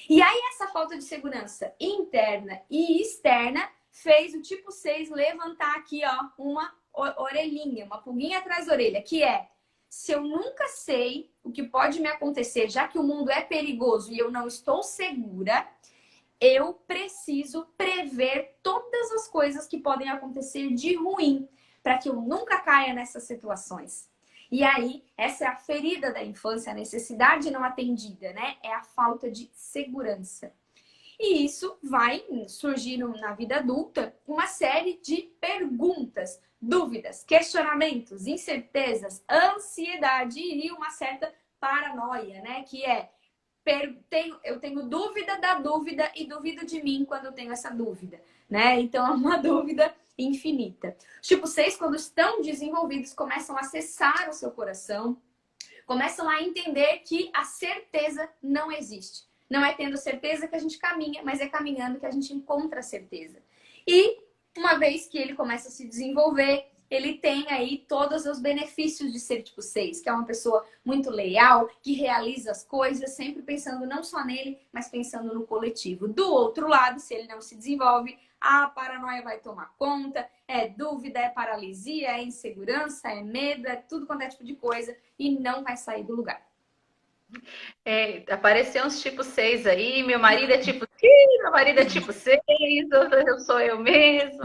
E aí essa falta de segurança interna e externa fez o tipo 6 levantar aqui, ó, uma orelhinha, uma pulguinha atrás da orelha, que é: se eu nunca sei o que pode me acontecer, já que o mundo é perigoso e eu não estou segura, eu preciso prever todas as coisas que podem acontecer de ruim, para que eu nunca caia nessas situações. E aí, essa é a ferida da infância, a necessidade não atendida, né? É a falta de segurança. E isso vai surgir na vida adulta uma série de perguntas, dúvidas, questionamentos, incertezas, ansiedade e uma certa paranoia, né? Que é: eu tenho dúvida da dúvida e duvido de mim quando eu tenho essa dúvida, né? Então é uma dúvida infinita. Tipo 6, quando estão desenvolvidos, começam a acessar o seu coração, começam a entender que a certeza não existe. Não é tendo certeza que a gente caminha, mas é caminhando que a gente encontra a certeza. E uma vez que ele começa a se desenvolver, ele tem aí todos os benefícios de ser tipo 6, que é uma pessoa muito leal, que realiza as coisas, sempre pensando não só nele, mas pensando no coletivo. Do outro lado, se ele não se desenvolve, a paranoia vai tomar conta, é dúvida, é paralisia, é insegurança, é medo, é tudo quanto é tipo de coisa e não vai sair do lugar. Apareceu uns tipo 6 aí, meu marido é tipo 6, meu marido é tipo 6, eu sou eu mesma.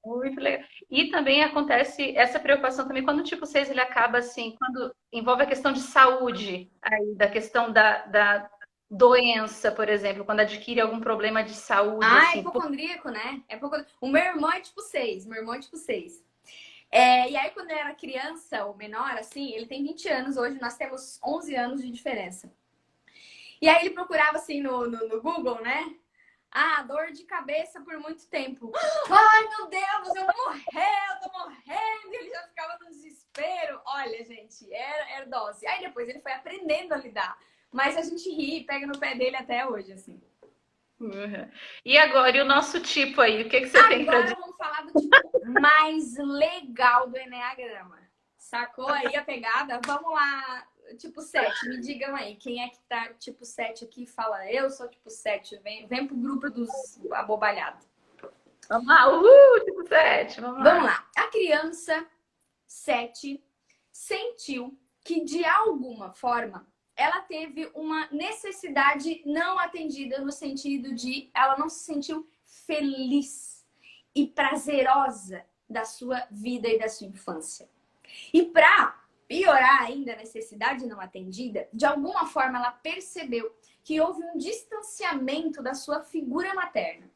Muito legal. E também acontece essa preocupação também quando o tipo 6 ele acaba assim, quando envolve a questão de saúde, aí, da questão da doença, por exemplo, quando adquire algum problema de saúde, Ah, é assim. hipocondríaco, né? O meu irmão é tipo 6. Meu irmão é tipo 6. E aí, quando eu era criança, ou menor, assim, ele tem 20 anos, hoje nós temos 11 anos de diferença. E aí ele procurava assim no Google, né? Ah, dor de cabeça por muito tempo. Ai, meu Deus, eu vou morrer, eu tô morrendo. E ele já ficava no desespero. Olha, gente, era dose. Aí depois ele foi aprendendo a lidar. Mas a gente ri, pega no pé dele até hoje, assim. Uhum. E agora, e o nosso tipo aí? O que que você tem para Agora dizer? vamos falar do tipo mais legal do Eneagrama. Sacou aí a pegada? Vamos lá, tipo 7. Me digam aí, quem é que tá tipo 7 aqui? Fala, eu sou tipo 7. Vem pro grupo dos abobalhados. Vamos lá, tipo 7, vamos Vamos lá. lá. A criança 7 sentiu que, de alguma forma, ela teve uma necessidade não atendida, no sentido de ela não se sentiu feliz e prazerosa da sua vida e da sua infância. E para piorar ainda a necessidade não atendida, de alguma forma ela percebeu que houve um distanciamento da sua figura materna.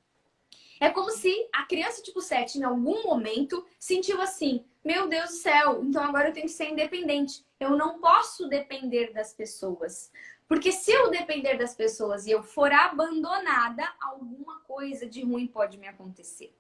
É como se a criança tipo 7, em algum momento, sentiu assim: meu Deus do céu, então agora eu tenho que ser independente. Eu não posso depender das pessoas. Porque se eu depender das pessoas e eu for abandonada, alguma coisa de ruim pode me acontecer.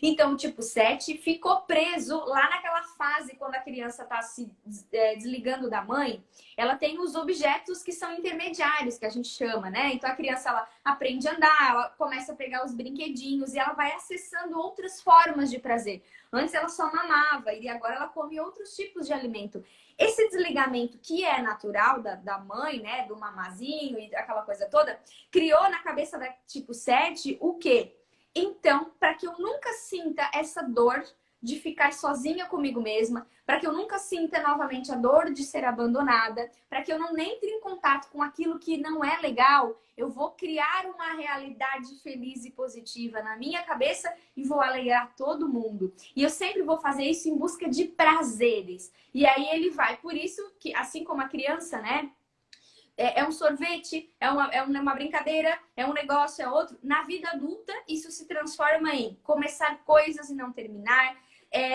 Então, o tipo 7 ficou preso lá naquela fase quando a criança está se desligando da mãe. Ela tem os objetos que são intermediários, que a gente chama, né? Então, a criança ela aprende a andar, ela começa a pegar os brinquedinhos e ela vai acessando outras formas de prazer. Antes ela só mamava e agora ela come outros tipos de alimento. Esse desligamento que é natural da mãe, né? Do mamazinho e aquela coisa toda, criou na cabeça da tipo 7 o quê? Então, para que eu nunca sinta essa dor de ficar sozinha comigo mesma, para que eu nunca sinta novamente a dor de ser abandonada, para que eu não entre em contato com aquilo que não é legal, eu vou criar uma realidade feliz e positiva na minha cabeça e vou alegrar todo mundo. E eu sempre vou fazer isso em busca de prazeres. E aí ele vai. Por isso que, assim como a criança, né? É um sorvete, é uma brincadeira, é um negócio, é outro. Na vida adulta, isso se transforma em começar coisas e não terminar,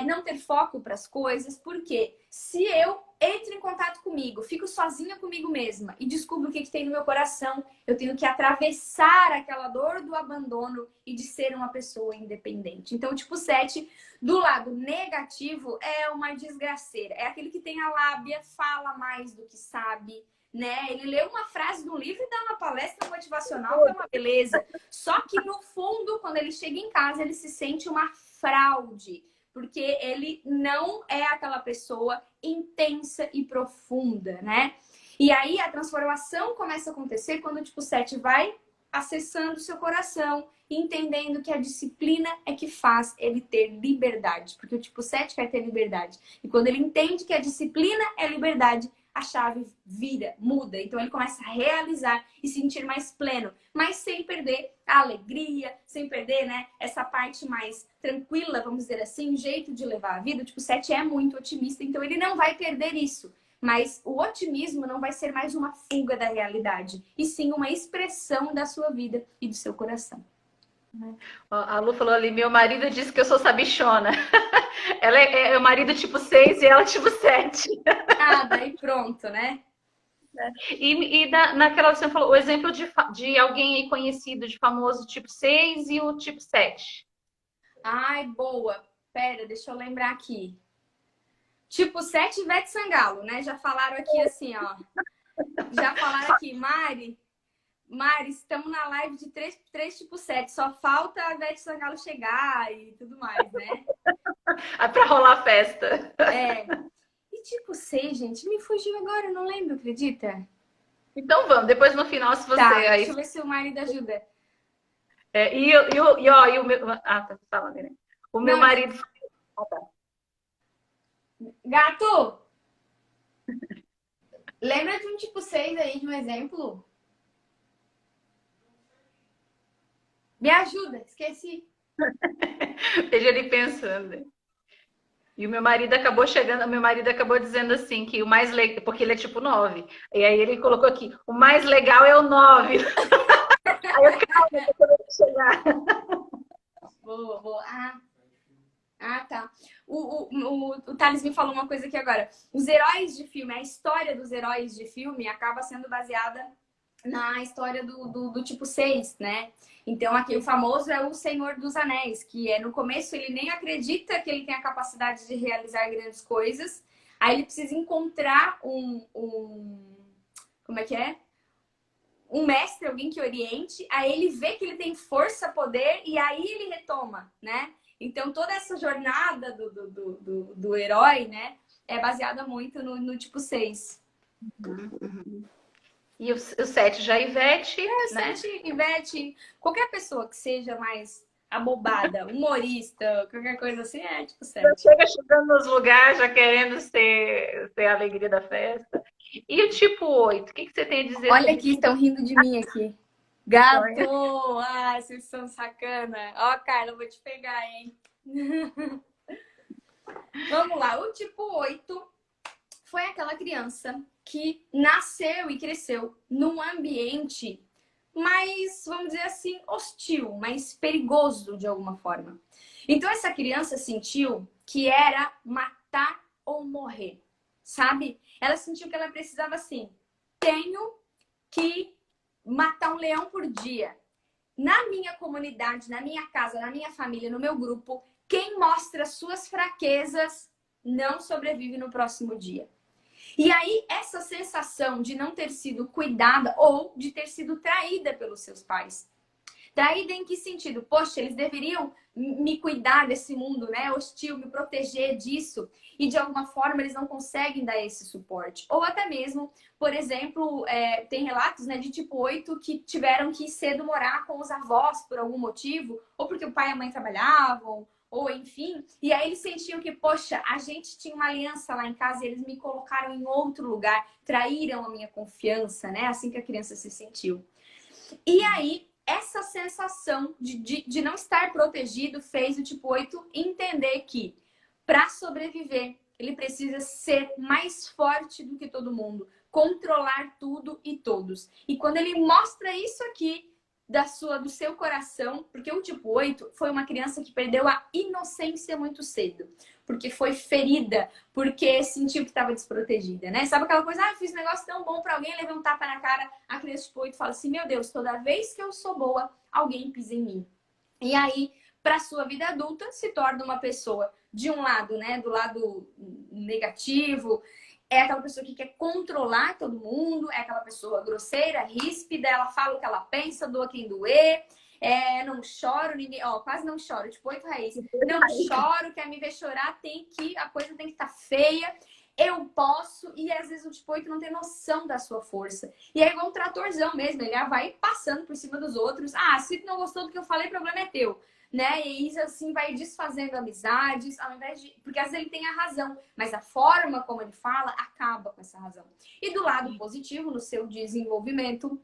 não ter foco para as coisas. Porque se eu entro em contato comigo, fico sozinha comigo mesma e descubro o que tem no meu coração, eu tenho que atravessar aquela dor do abandono e de ser uma pessoa independente. Então, o tipo 7, do lado negativo, é uma desgraceira. É aquele que tem a lábia, fala mais do que sabe, né? Ele lê uma frase do livro e dá uma palestra motivacional, que é uma beleza. Só que no fundo, quando ele chega em casa, ele se sente uma fraude, porque ele não é aquela pessoa intensa e profunda, né? E aí a transformação começa a acontecer quando o tipo 7 vai acessando o seu coração, entendendo que a disciplina é que faz ele ter liberdade, porque o tipo 7 quer ter liberdade. E quando ele entende que a disciplina é liberdade, a chave vira, muda. Então ele começa a realizar e sentir mais pleno, mas sem perder a alegria, sem perder, né, essa parte mais tranquila, vamos dizer assim, o jeito de levar a vida. Tipo, o 7 é muito otimista, então ele não vai perder isso. Mas o otimismo não vai ser mais uma fuga da realidade, e sim uma expressão da sua vida e do seu coração. A Lu falou ali, meu marido disse que eu sou sabichona. Ela é o marido tipo 6 e ela tipo 7. Ah, daí pronto, né? Naquela você falou o exemplo de alguém aí conhecido, de famoso tipo 6 e o tipo 7. Ai, boa. Pera, deixa eu lembrar aqui. Tipo 7, Ivete Sangalo, né? Já falaram aqui assim, ó. Já falaram aqui, Mari, estamos na live de 3 tipo 7. Só falta a Ivete Sangalo chegar e tudo mais, né? Ah, pra rolar a festa. É. E tipo 6, gente, me fugiu agora, eu não lembro, acredita? Então vamos, depois no final, se você Tá, aí. deixa eu ver se o marido ajuda. E o meu. Ah, tá falando, né? O meu Não, marido. Ah, tá. gato! Lembra de um tipo 6 aí, de um exemplo? Me ajuda, esqueci. Veja ele pensando. E o meu marido acabou chegando, meu marido acabou dizendo assim que o mais legal, porque ele é tipo 9. E aí ele colocou aqui, o mais legal é o 9. Aí eu, calma, que eu vou chegar. Boa, boa. Tá. O Thales me falou uma coisa aqui agora. Os heróis de filme, a história dos heróis de filme acaba sendo baseada na história do tipo 6, né? Então aqui o famoso é o Senhor dos Anéis, que é no começo ele nem acredita que ele tem a capacidade de realizar grandes coisas. Aí ele precisa encontrar como é que é? Um mestre, alguém que oriente, aí ele vê que ele tem força, poder, e aí ele retoma, né? Então toda essa jornada do herói, né, é baseada muito no tipo 6. E o 7 já é Ivete, né? Sente, Ivete, qualquer pessoa que seja mais abobada, humorista, qualquer coisa assim, é tipo Já 7. chega chegando nos lugares, já querendo ser a alegria da festa. E o tipo 8, o que você tem a dizer Olha sobre aqui, isso? estão rindo de mim aqui. Gato! Ah, vocês são sacana. Ó, Carla, eu vou te pegar, hein? Vamos lá, o tipo 8 foi aquela criança que nasceu e cresceu num ambiente mais, vamos dizer assim, hostil, mais perigoso de alguma forma. Então essa criança sentiu que era matar ou morrer, sabe? Ela sentiu que ela precisava assim, tenho que matar um leão por dia. Na minha comunidade, na minha casa, na minha família, no meu grupo, quem mostra suas fraquezas não sobrevive no próximo dia. E aí, essa sensação de não ter sido cuidada ou de ter sido traída pelos seus pais. Traída em que sentido? Poxa, eles deveriam me cuidar desse mundo, né, hostil, me proteger disso. E de alguma forma eles não conseguem dar esse suporte. Ou até mesmo, por exemplo, tem relatos, né, de tipo 8 que tiveram que cedo morar com os avós por algum motivo, ou porque o pai e a mãe trabalhavam, ou enfim. E aí eles sentiam que, poxa, a gente tinha uma aliança lá em casa e eles me colocaram em outro lugar, traíram a minha confiança, né? Assim que a criança se sentiu. E aí, essa sensação de não estar protegido fez o tipo 8 entender que, para sobreviver, ele precisa ser mais forte do que todo mundo, controlar tudo e todos. E quando ele mostra isso aqui do seu coração, porque o tipo 8 foi uma criança que perdeu a inocência muito cedo, porque foi ferida, porque sentiu que estava desprotegida, né? Sabe aquela coisa, fiz um negócio tão bom para alguém, levei um tapa na cara, a criança tipo 8 fala assim, meu Deus, toda vez que eu sou boa, alguém pisa em mim. E aí, para sua vida adulta, se torna uma pessoa de um lado, né, do lado negativo, é aquela pessoa que quer controlar todo mundo, é aquela pessoa grosseira, ríspida, ela fala o que ela pensa, doa quem doer, não choro, ninguém, quase não choro, tipo 8 raiz. Não choro, quer me ver chorar, a coisa tem que estar feia. Eu posso, e às vezes o tipo 8 não tem noção da sua força. E é igual um tratorzão mesmo, ele vai passando por cima dos outros. Se tu não gostou do que eu falei, o problema é teu. Né? E isso assim vai desfazendo amizades, ao invés de. Porque às vezes ele tem a razão, mas a forma como ele fala acaba com essa razão. E do lado positivo, no seu desenvolvimento,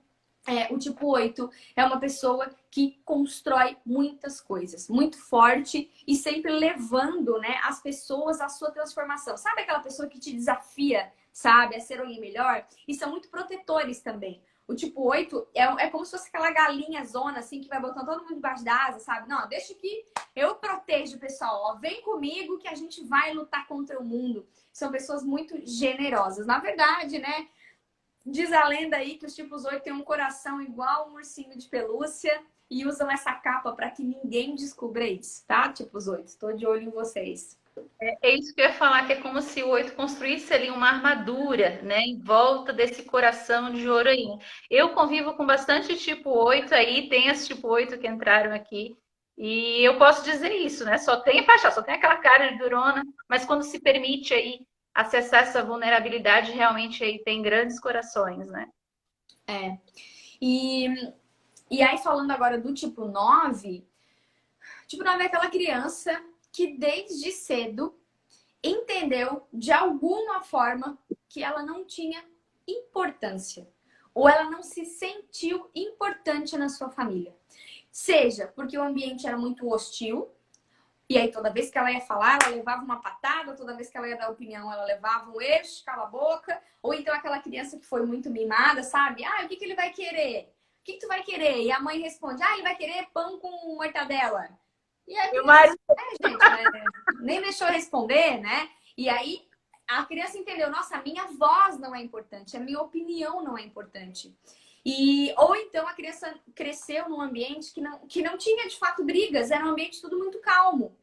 o tipo 8 é uma pessoa que constrói muitas coisas, muito forte e sempre levando, né, as pessoas à sua transformação. Sabe aquela pessoa que te desafia, sabe, a ser alguém melhor? E são muito protetores também. O tipo 8 é como se fosse aquela galinha zona, assim, que vai botando todo mundo debaixo da asa, sabe? Não, deixa que eu protejo o pessoal. Vem comigo que a gente vai lutar contra o mundo. São pessoas muito generosas. Na verdade, né? Diz a lenda aí que os tipos 8 têm um coração igual um ursinho de pelúcia e usam essa capa para que ninguém descubra isso, tá? Tipos 8, estou de olho em vocês. É isso que eu ia falar, que é como se o 8 construísse ali uma armadura, né, em volta desse coração de ouro aí. Eu convivo com bastante tipo 8 aí, tem esse tipo 8 que entraram aqui, e eu posso dizer isso, né? Só tem paixão, só tem aquela cara de durona, mas quando se permite aí acessar essa vulnerabilidade, realmente aí tem grandes corações, né? É. E, e aí, falando agora do tipo 9 é aquela criança que desde cedo entendeu de alguma forma que ela não tinha importância ou ela não se sentiu importante na sua família. Seja porque o ambiente era muito hostil, e aí toda vez que ela ia falar, ela levava uma patada, toda vez que ela ia dar opinião, ela levava um eixo, cala a boca. Ou então aquela criança que foi muito mimada, sabe? Ah, o que ele vai querer? O que tu vai querer? E a mãe responde, ele vai querer pão com mortadela. E a Meu criança, marido. gente, né? Nem deixou eu responder, né? E aí a criança entendeu, nossa, a minha voz não é importante, a minha opinião não é importante. Ou então a criança cresceu num ambiente que não tinha de fato brigas, era um ambiente tudo muito calmo.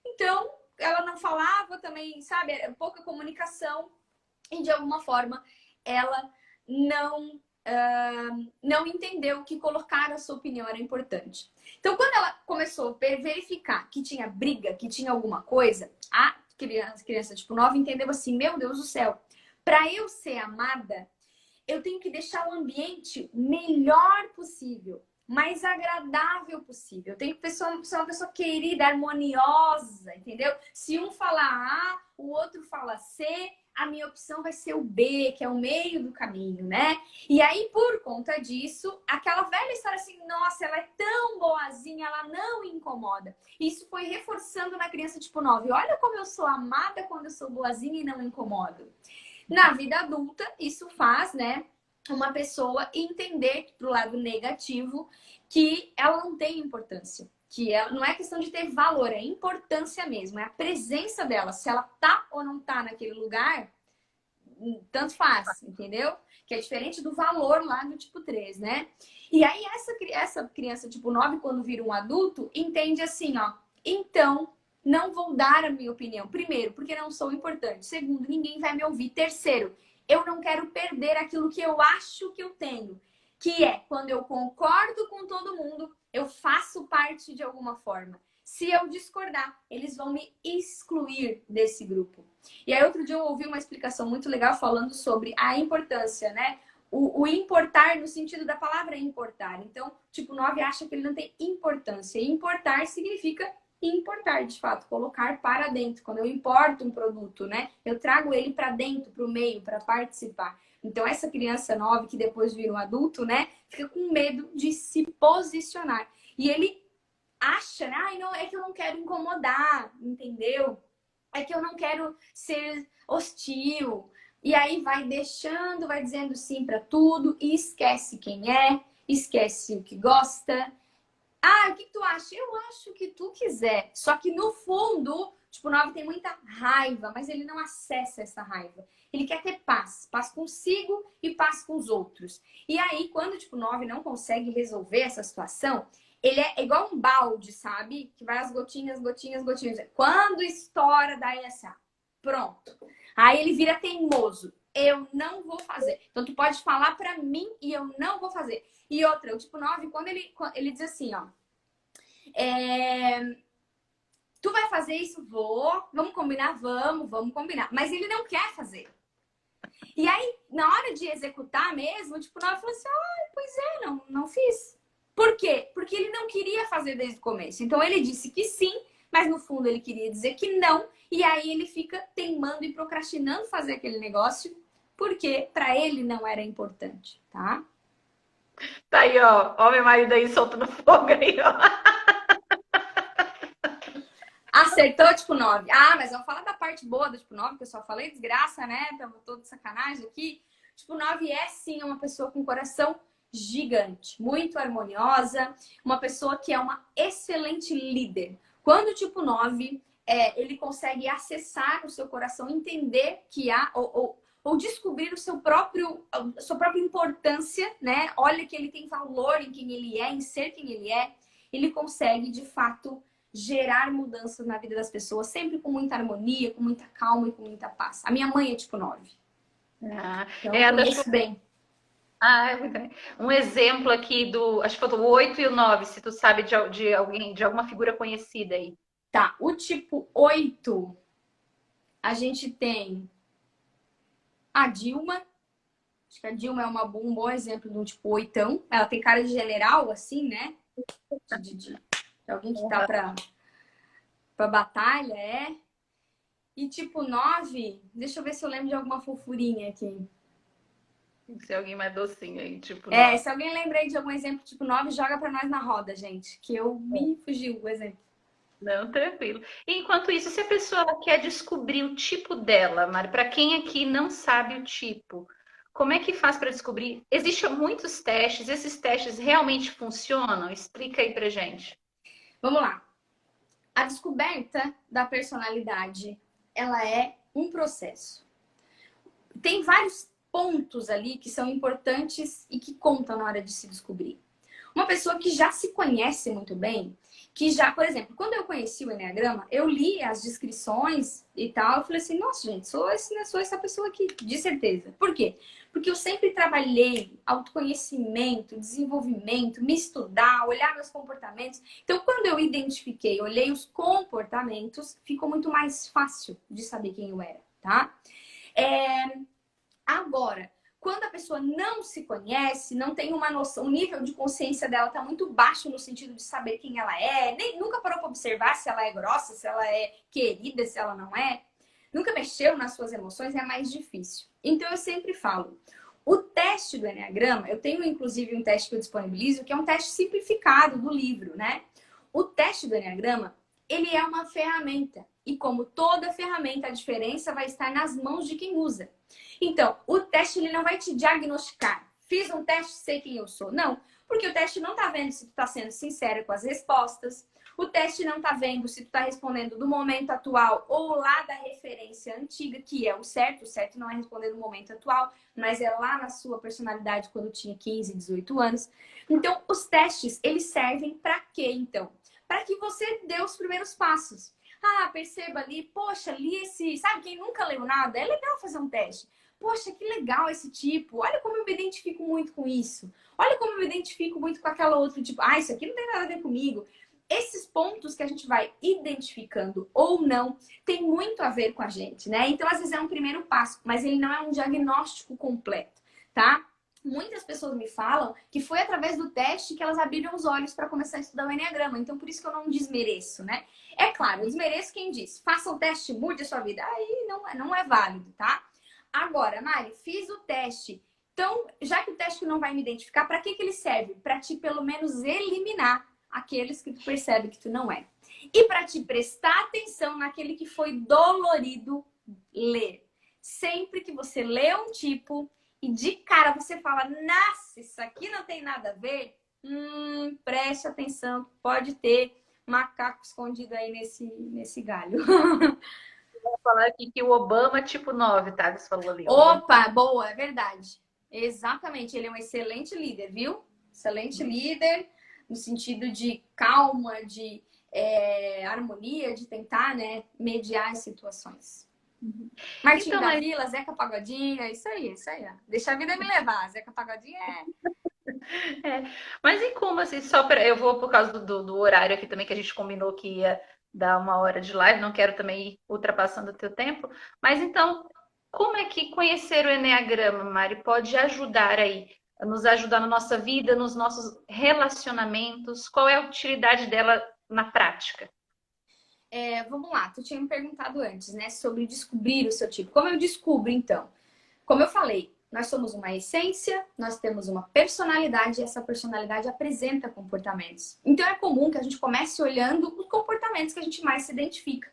Então, ela não falava também, sabe? Era pouca comunicação e de alguma forma ela não entendeu que colocar a sua opinião era importante. Então, quando ela começou a verificar que tinha briga, que tinha alguma coisa, a criança tipo 9 entendeu assim: meu Deus do céu, para eu ser amada, eu tenho que deixar o ambiente melhor possível, mais agradável possível. Eu tenho que ser uma pessoa querida, harmoniosa, entendeu? Se um falar A, o outro fala C, a minha opção vai ser o B, que é o meio do caminho, né? E aí, por conta disso, aquela velha história assim, nossa, ela é tão boazinha, ela não incomoda. Isso foi reforçando na criança tipo 9. Olha como eu sou amada quando eu sou boazinha e não incomodo. Na vida adulta, isso faz, né, uma pessoa entender pro lado negativo que ela não tem importância. Que ela, não é questão de ter valor, é importância mesmo, é a presença dela. Se ela tá ou não tá naquele lugar, tanto faz, entendeu? Que é diferente do valor lá do tipo 3, né? E aí essa criança tipo 9, quando vira um adulto, entende assim, ó. Então, não vou dar a minha opinião. Primeiro, porque não sou importante. Segundo, ninguém vai me ouvir. Terceiro, eu não quero perder aquilo que eu acho que eu tenho. Que é, quando eu concordo com todo mundo, eu faço parte de alguma forma. Se eu discordar, eles vão me excluir desse grupo. E aí, outro dia eu ouvi uma explicação muito legal falando sobre a importância, né? O importar no sentido da palavra importar. Então, tipo, 9 acha que ele não tem importância. E importar significa importar, de fato, colocar para dentro. Quando eu importo um produto, né? Eu trago ele para dentro, para o meio, para participar. Então, essa criança 9 que depois vira um adulto, né? Fica com medo de se posicionar. E ele acha, né? Ai, não, é que eu não quero incomodar, entendeu? É que eu não quero ser hostil. E aí vai deixando, vai dizendo sim para tudo e esquece quem é, esquece o que gosta. Ah, o que tu acha? Eu acho o que tu quiser. Só que no fundo, tipo, o 9 tem muita raiva, mas ele não acessa essa raiva. Ele quer ter paz, paz consigo e paz com os outros. E aí, quando tipo, o 9 não consegue resolver essa situação, ele é igual um balde, sabe? Que vai as gotinhas, gotinhas, gotinhas. Quando estoura, daí essa. Pronto. Aí ele vira teimoso. Eu não vou fazer. Então, tu pode falar pra mim e eu não vou fazer. E outra, o tipo 9, quando ele diz assim, ó. Tu vai fazer isso? Vou. Vamos combinar? Vamos combinar. Mas ele não quer fazer. E aí, na hora de executar mesmo, tipo, 9 falou assim, pois é, não fiz. Por quê? Porque ele não queria fazer desde o começo. Então, ele disse que sim, mas no fundo ele queria dizer que não. E aí ele fica teimando e procrastinando fazer aquele negócio, porque para ele não era importante, tá? Tá aí, ó. Ó, meu marido aí soltando fogo aí, ó. Acertou, tipo 9. Ah, mas vamos falar da parte boa do tipo 9, que eu só falei desgraça, né? Tava todo de sacanagem aqui. Tipo 9 é sim uma pessoa com coração gigante, muito harmoniosa, uma pessoa que é uma excelente líder. Quando o tipo 9 ele consegue acessar o seu coração, entender que há, ou descobrir a sua própria importância, né? Olha que ele tem valor em quem ele é, em ser quem ele consegue, de fato, gerar mudanças na vida das pessoas, sempre com muita harmonia, com muita calma e com muita paz. A minha mãe é tipo 9. Ah, Então, eu conheço bem. muito bem. Um exemplo aqui do, acho que foi do 8 e o 9, se tu sabe de alguém, de alguma figura conhecida aí. Tá, o tipo 8, a gente tem a Dilma. Acho que a Dilma é um bom exemplo de um tipo 8. Ela tem cara de general, assim, né? De alguém que tá pra batalha, é. E tipo 9, deixa eu ver se eu lembro de alguma fofurinha aqui. Tem que ser alguém mais docinho aí, tipo É, 9. se alguém lembra aí de algum exemplo tipo 9, joga pra nós na roda, gente. Que eu me fugiu o exemplo. Não, tranquilo. Enquanto isso, se a pessoa quer descobrir o tipo dela, Mari, para quem aqui não sabe o tipo, como é que faz para descobrir? Existem muitos testes, esses testes realmente funcionam? Explica aí pra gente. Vamos lá. A descoberta da personalidade, ela é um processo. Tem vários pontos ali que são importantes e que contam na hora de se descobrir. Uma pessoa que já se conhece muito bem, que já, por exemplo, quando eu conheci o Enneagrama, eu li as descrições e tal, eu falei assim, nossa, gente, sou essa pessoa aqui, de certeza. Por quê? Porque eu sempre trabalhei autoconhecimento, desenvolvimento, me estudar, olhar meus comportamentos. Então, quando eu identifiquei, olhei os comportamentos, ficou muito mais fácil de saber quem eu era, tá? Agora, quando a pessoa não se conhece, não tem uma noção, o nível de consciência dela está muito baixo no sentido de saber quem ela é, nem nunca parou para observar se ela é grossa, se ela é querida, se ela não é, nunca mexeu nas suas emoções, é mais difícil. Então eu sempre falo, o teste do Enneagrama, eu tenho inclusive um teste que eu disponibilizo, que é um teste simplificado do livro, né? O teste do Enneagrama, ele é uma ferramenta. E como toda ferramenta, a diferença vai estar nas mãos de quem usa. Então, o teste ele não vai te diagnosticar. Fiz um teste, sei quem eu sou. Não, porque o teste não está vendo se tu está sendo sincero com as respostas. O teste não está vendo se tu está respondendo do momento atual ou lá da referência antiga, que é o certo. O certo não é responder no momento atual, mas é lá na sua personalidade quando tinha 15, 18 anos. Então, os testes, eles servem para quê, então? Para que você dê os primeiros passos. Ah, perceba ali, poxa, li esse... Sabe, quem nunca leu nada, é legal fazer um teste. Poxa, que legal esse tipo. Olha como eu me identifico muito com isso. Olha como eu me identifico muito com aquela outra tipo. Ah, isso aqui não tem nada a ver comigo. Esses pontos que a gente vai identificando ou não tem muito a ver com a gente, né? Então, às vezes é um primeiro passo, mas ele não é um diagnóstico completo, tá? Muitas pessoas me falam que foi através do teste que elas abriram os olhos para começar a estudar o Enneagrama. Então, por isso que eu não desmereço, né? É claro, eu desmereço quem diz, faça o teste, mude a sua vida. Aí não é válido, tá? Agora, Mari, fiz o teste. Então, já que o teste não vai me identificar, para que ele serve? Para te, pelo menos, eliminar aqueles que tu percebe que tu não é. E para te prestar atenção naquele que foi dolorido ler. Sempre que você lê um tipo e de cara você fala, nossa, isso aqui não tem nada a ver, preste atenção, pode ter macaco escondido aí nesse galho. Vou falar aqui que o Obama é tipo 9, tá? Você falou ali. Opa, boa, é verdade. Exatamente, ele é um excelente líder, viu? Excelente líder, no sentido de calma, de harmonia, de tentar, né, mediar as situações. Martinho Então, da mas Vila, Zeca Pagodinho, é isso aí, ó. Deixa a vida me levar. Zeca Pagodinho Mas e como assim, só para eu vou por causa do horário aqui também que a gente combinou que ia dar 1 hora de live, não quero também ir ultrapassando o teu tempo, mas então, como é que conhecer o Enneagrama, Mari, pode ajudar aí, nos ajudar na nossa vida, nos nossos relacionamentos? Qual é a utilidade dela na prática? vamos lá, tu tinha me perguntado antes, né, sobre descobrir o seu tipo. Como eu descubro, então? Como eu falei, nós somos uma essência, nós temos uma personalidade e essa personalidade apresenta comportamentos. Então é comum que a gente comece olhando os comportamentos que a gente mais se identifica.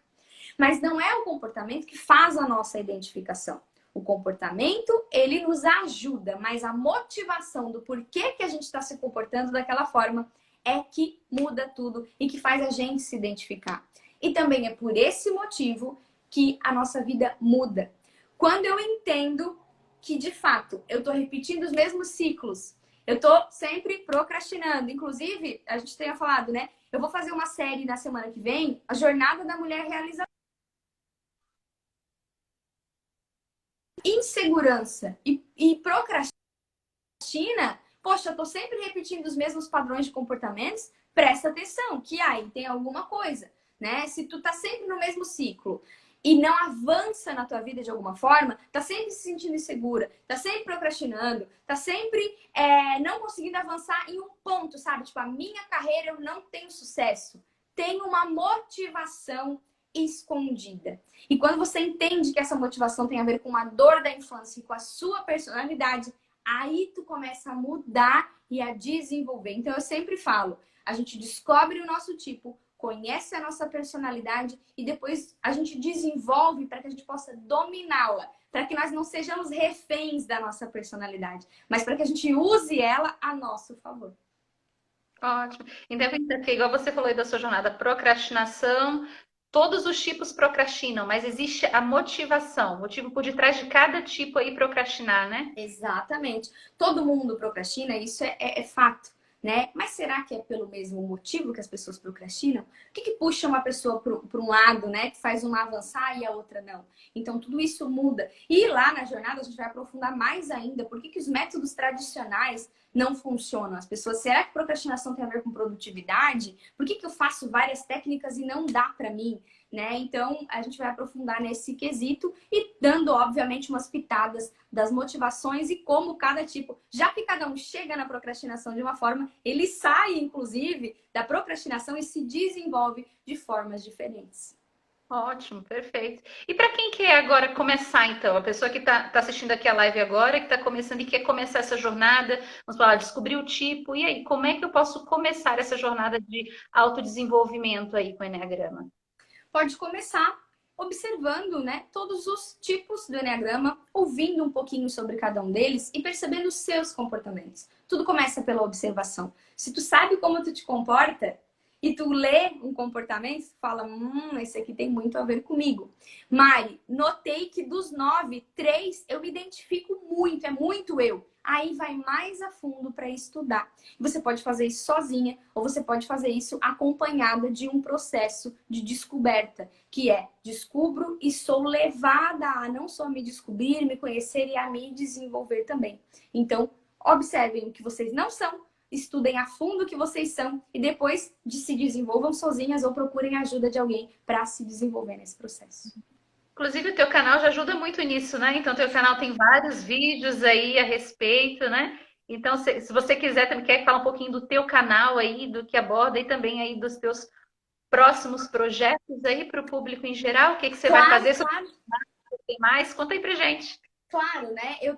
Mas não é o comportamento que faz a nossa identificação. O comportamento, ele nos ajuda, mas a motivação do porquê que a gente está se comportando daquela forma é que muda tudo e que faz a gente se identificar. E também é por esse motivo que a nossa vida muda. Quando eu entendo que, de fato, eu estou repetindo os mesmos ciclos, eu estou sempre procrastinando. Inclusive, a gente tenha falado, né? Eu vou fazer uma série na semana que vem, a Jornada da Mulher Realizadora. Insegurança e procrastina, poxa, eu tô sempre repetindo os mesmos padrões de comportamentos, presta atenção, que aí tem alguma coisa, né? Se tu tá sempre no mesmo ciclo e não avança na tua vida de alguma forma, tá sempre se sentindo insegura, tá sempre procrastinando, tá sempre não conseguindo avançar em um ponto, sabe? Tipo, a minha carreira eu não tenho sucesso. Tem uma motivação escondida. E quando você entende que essa motivação tem a ver com a dor da infância e com a sua personalidade, aí tu começa a mudar e a desenvolver. Então eu sempre falo, a gente descobre o nosso tipo, conhece a nossa personalidade e depois a gente desenvolve para que a gente possa dominá-la, para que nós não sejamos reféns da nossa personalidade, mas para que a gente use ela a nosso favor. Ótimo. Independente, igual você falou aí da sua jornada, procrastinação, todos os tipos procrastinam, mas existe a motivação, o motivo por detrás de cada tipo aí procrastinar, né? Exatamente. Todo mundo procrastina, isso é fato, né? Mas será que é pelo mesmo motivo que as pessoas procrastinam? O que puxa uma pessoa para um lado, né? Que faz uma avançar e a outra não? Então, tudo isso muda. E lá na jornada a gente vai aprofundar mais ainda por que os métodos tradicionais não funcionam. As pessoas, será que procrastinação tem a ver com produtividade? Por que eu faço várias técnicas e não dá para mim? Né? Então, a gente vai aprofundar nesse quesito e dando, obviamente, umas pitadas das motivações e como cada tipo, já que cada um chega na procrastinação de uma forma, ele sai, inclusive, da procrastinação e se desenvolve de formas diferentes. Ótimo, perfeito. E para quem quer agora começar, então, a pessoa que está assistindo aqui a live agora, que está começando e quer começar essa jornada, vamos falar, descobrir o tipo, e aí, como é que eu posso começar essa jornada de autodesenvolvimento aí com o Eneagrama? Pode começar observando, né, todos os tipos do Eneagrama, ouvindo um pouquinho sobre cada um deles e percebendo os seus comportamentos. Tudo começa pela observação. Se tu sabe como tu te comporta e tu lê um comportamento, tu fala, esse aqui tem muito a ver comigo. Mari, notei que dos 9, 3 eu me identifico muito, é muito eu. Aí vai mais a fundo para estudar. Você pode fazer isso sozinha ou você pode fazer isso acompanhada de um processo de descoberta, que é descubro e sou levada a não só me descobrir, me conhecer e a me desenvolver também. Então, observem o que vocês não são, estudem a fundo o que vocês são e depois se desenvolvam sozinhas ou procurem a ajuda de alguém para se desenvolver nesse processo. Inclusive, o teu canal já ajuda muito nisso, né? Então, teu canal tem vários vídeos aí a respeito, né? Então, se você quiser, também quer falar um pouquinho do teu canal aí, do que aborda e também aí dos teus próximos projetos aí para o público em geral, o que você vai fazer? Claro. Tem mais? Conta aí pra gente. Claro, né? Eu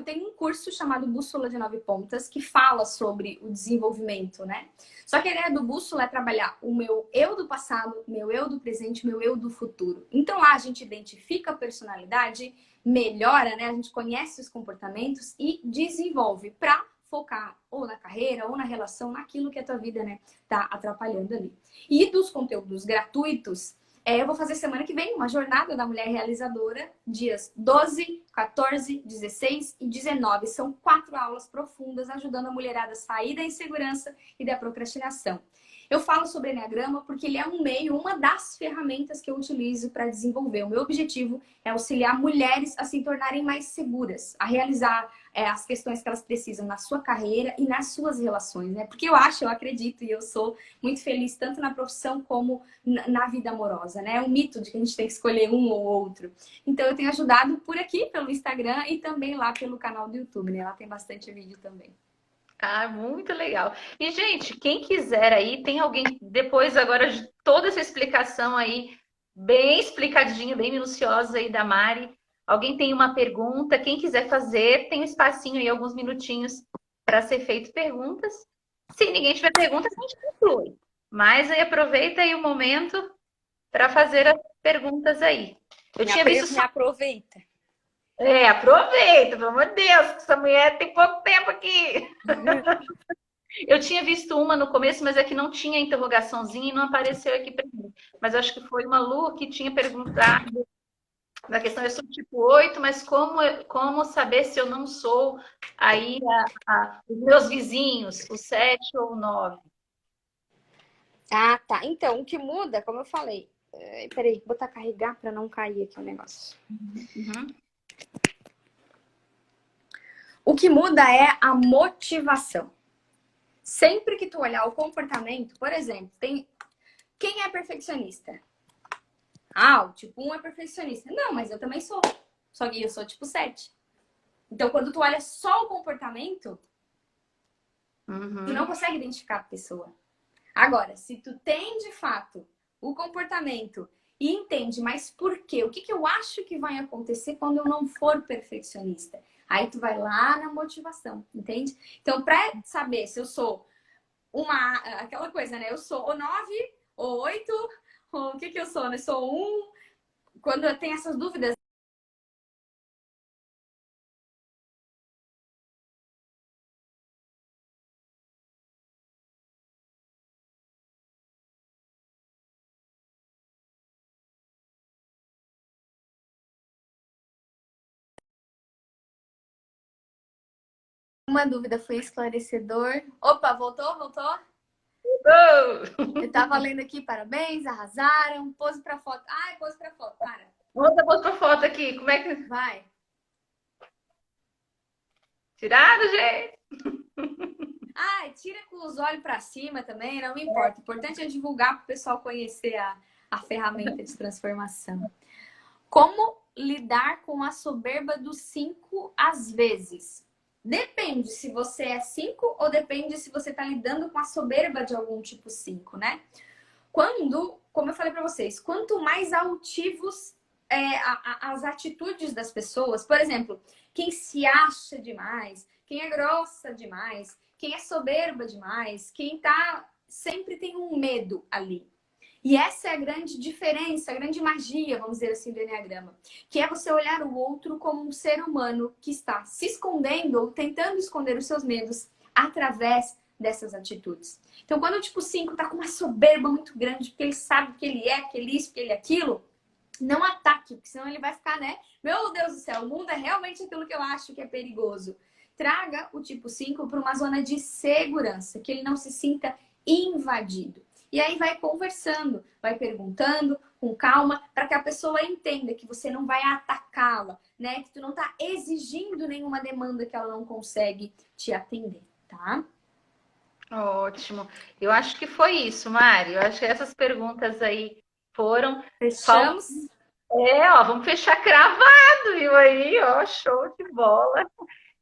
tenho um curso chamado Bússola de 9 Pontas que fala sobre o desenvolvimento, né? Só que a ideia do Bússola é trabalhar o meu eu do passado, meu eu do presente, meu eu do futuro. Então lá a gente identifica a personalidade, melhora, né? A gente conhece os comportamentos e desenvolve para focar ou na carreira ou na relação, naquilo que a tua vida, né, tá atrapalhando ali. E dos conteúdos gratuitos, eu vou fazer semana que vem uma jornada da mulher realizadora, dias 12, 14, 16 e 19. São 4 aulas profundas ajudando a mulherada a sair da insegurança e da procrastinação. Eu falo sobre Eneagrama porque ele é um meio, uma das ferramentas que eu utilizo para desenvolver. O meu objetivo é auxiliar mulheres a se tornarem mais seguras, a realizar as questões que elas precisam na sua carreira e nas suas relações, né? Porque eu acredito e eu sou muito feliz tanto na profissão como na vida amorosa, né? É um mito de que a gente tem que escolher um ou outro. Então eu tenho ajudado por aqui, pelo Instagram e também lá pelo canal do YouTube, né? Lá tem bastante vídeo também. Ah, muito legal. E, gente, quem quiser aí, tem alguém depois agora de toda essa explicação aí, bem explicadinha, bem minuciosa aí da Mari. Alguém tem uma pergunta? Quem quiser fazer, tem um espacinho aí, alguns minutinhos para ser feito perguntas. Se ninguém tiver perguntas, a gente conclui. Mas aí aproveita aí o momento para fazer as perguntas aí. Eu tinha visto Me aproveita. Aproveita, pelo amor de Deus, que essa mulher tem pouco tempo aqui. Eu tinha visto uma no começo, mas é que não tinha interrogaçãozinha e não apareceu aqui para mim. Mas acho que foi uma Lu que tinha perguntado na questão, eu sou tipo 8, mas como saber se eu não sou aí os meus vizinhos, o 7 ou o 9? Ah, tá. Então, o que muda, como eu falei... Peraí, vou botar carregar para não cair aqui o negócio. Uhum. O que muda é a motivação. Sempre que tu olhar o comportamento, por exemplo, quem é perfeccionista? O tipo 1 é perfeccionista. Não, mas eu também sou. Só que eu sou tipo 7. Então, quando tu olha só o comportamento, tu não consegue identificar a pessoa. Agora, se tu tem de fato o comportamento e entende, mas por quê? O que eu acho que vai acontecer quando eu não for perfeccionista? Aí tu vai lá na motivação, entende? Então, para saber se eu sou aquela coisa, né? Eu sou o 9, ou 8, ou o que que eu sou, né? Sou um. Quando eu tenho essas dúvidas, uma dúvida foi esclarecedor. Opa, voltou? Voltou? Oh! Eu tava lendo aqui, parabéns, arrasaram. Pose pra foto. Ai, pose pra foto, para. Outra foto aqui. Como é que. Vai. Tirado, gente? Ai, tira com os olhos pra cima também, não me importa. O importante é divulgar pro pessoal conhecer a ferramenta de transformação. Como lidar com a soberba dos 5 às vezes? Depende se você é 5 ou depende se você está lidando com a soberba de algum tipo 5, né? Como eu falei para vocês, quanto mais altivos as atitudes das pessoas, por exemplo, quem se acha demais, quem é grossa demais, quem é soberba demais, quem tá sempre tem um medo ali. E essa é a grande diferença, a grande magia, vamos dizer assim, do Enneagrama. Que é você olhar o outro como um ser humano que está se escondendo ou tentando esconder os seus medos através dessas atitudes. Então, quando o tipo 5 está com uma soberba muito grande, porque ele sabe que ele é, que ele é isso, que ele é aquilo, não ataque, porque senão ele vai ficar, né? Meu Deus do céu, o mundo é realmente aquilo que eu acho que é perigoso. Traga o tipo 5 para uma zona de segurança, que ele não se sinta invadido. E aí vai conversando, vai perguntando com calma, para que a pessoa entenda que você não vai atacá-la, né? Que tu não está exigindo nenhuma demanda que ela não consegue te atender, tá? Ótimo. Eu acho que foi isso, Mari. Eu acho que essas perguntas aí foram. Fechamos. Ó, vamos fechar cravado, viu aí, ó, show de bola.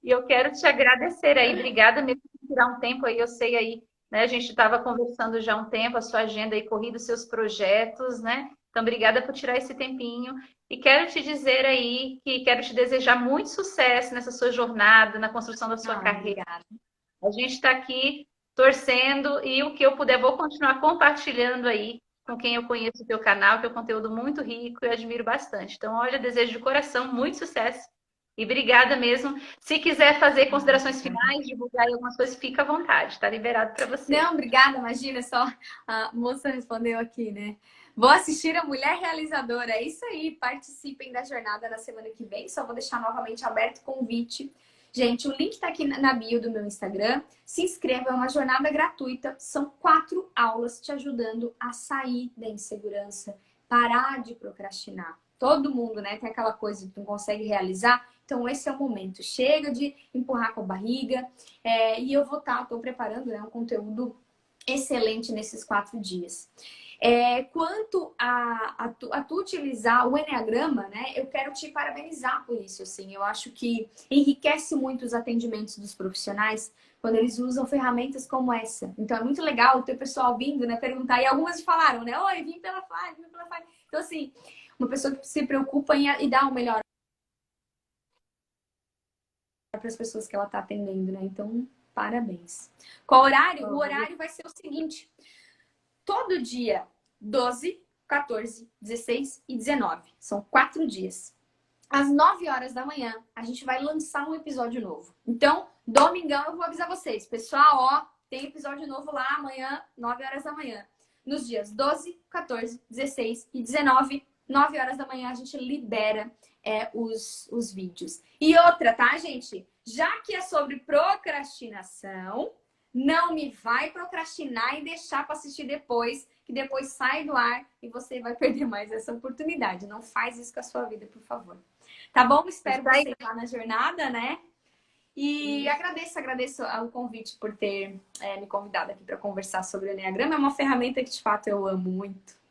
E eu quero te agradecer aí, obrigada mesmo por tirar um tempo aí, eu sei aí, né, a gente estava conversando já há um tempo, a sua agenda aí corrida, os seus projetos, né? Então, obrigada por tirar esse tempinho. E quero te dizer aí que quero te desejar muito sucesso nessa sua jornada, na construção da sua carreira. Obrigada. A gente está aqui torcendo e o que eu puder, vou continuar compartilhando aí com quem eu conheço o teu canal, que é um conteúdo muito rico e admiro bastante. Então, olha, desejo de coração muito sucesso e obrigada mesmo. Se quiser fazer considerações finais, divulgar aí algumas coisas, fica à vontade, está liberado para você. Não, obrigada, imagina, só a moça respondeu aqui, né? Vou assistir a Mulher Realizadora. É isso aí, participem da jornada na semana que vem. Só vou deixar novamente aberto o convite. Gente, o link tá aqui na bio do meu Instagram. Se inscreva, é uma jornada gratuita. São 4 aulas te ajudando a sair da insegurança, parar de procrastinar. Todo mundo, né, tem aquela coisa que não consegue realizar. Então, esse é o momento. Chega de empurrar com a barriga. E eu estou preparando, né, um conteúdo excelente nesses 4 dias. Quanto a tu utilizar o Enneagrama, né, eu quero te parabenizar por isso. Assim, eu acho que enriquece muito os atendimentos dos profissionais quando eles usam ferramentas como essa. Então, é muito legal ter o pessoal vindo, né, perguntar. E algumas falaram, né, oi, vim pela Fire, vim pela Fire. Então, assim, uma pessoa que se preocupa em dar o melhor para as pessoas que ela está atendendo, né? Então, parabéns. Qual horário? O horário vai ser o seguinte: todo dia 12, 14, 16 e 19. São 4 dias. Às 9 horas da manhã, a gente vai lançar um episódio novo. Então, domingão eu vou avisar vocês. Pessoal, ó, tem episódio novo lá amanhã, 9 horas da manhã. Nos dias 12, 14, 16 e 19, 9 horas da manhã, a gente libera os vídeos. E outra, tá, gente? Já que é sobre procrastinação, não me vai procrastinar e deixar para assistir depois, que depois sai do ar e você vai perder mais essa oportunidade. Não faz isso com a sua vida, por favor. Tá bom? Espero você lá na jornada, né? E agradeço o convite por ter me convidado aqui para conversar sobre o Enneagrama. É uma ferramenta que, de fato, eu amo muito.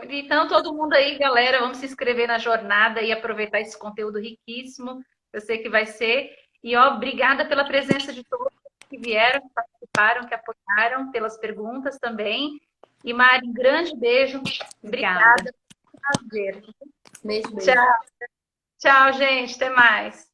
Então, todo mundo aí, galera, vamos se inscrever na jornada e aproveitar esse conteúdo riquíssimo. Eu sei que vai ser. E, ó, obrigada pela presença de todos que vieram, que participaram, que apoiaram, pelas perguntas também. E, Mari, um grande beijo. Obrigada. Beijo, beijo. Tchau. Tchau, gente. Até mais.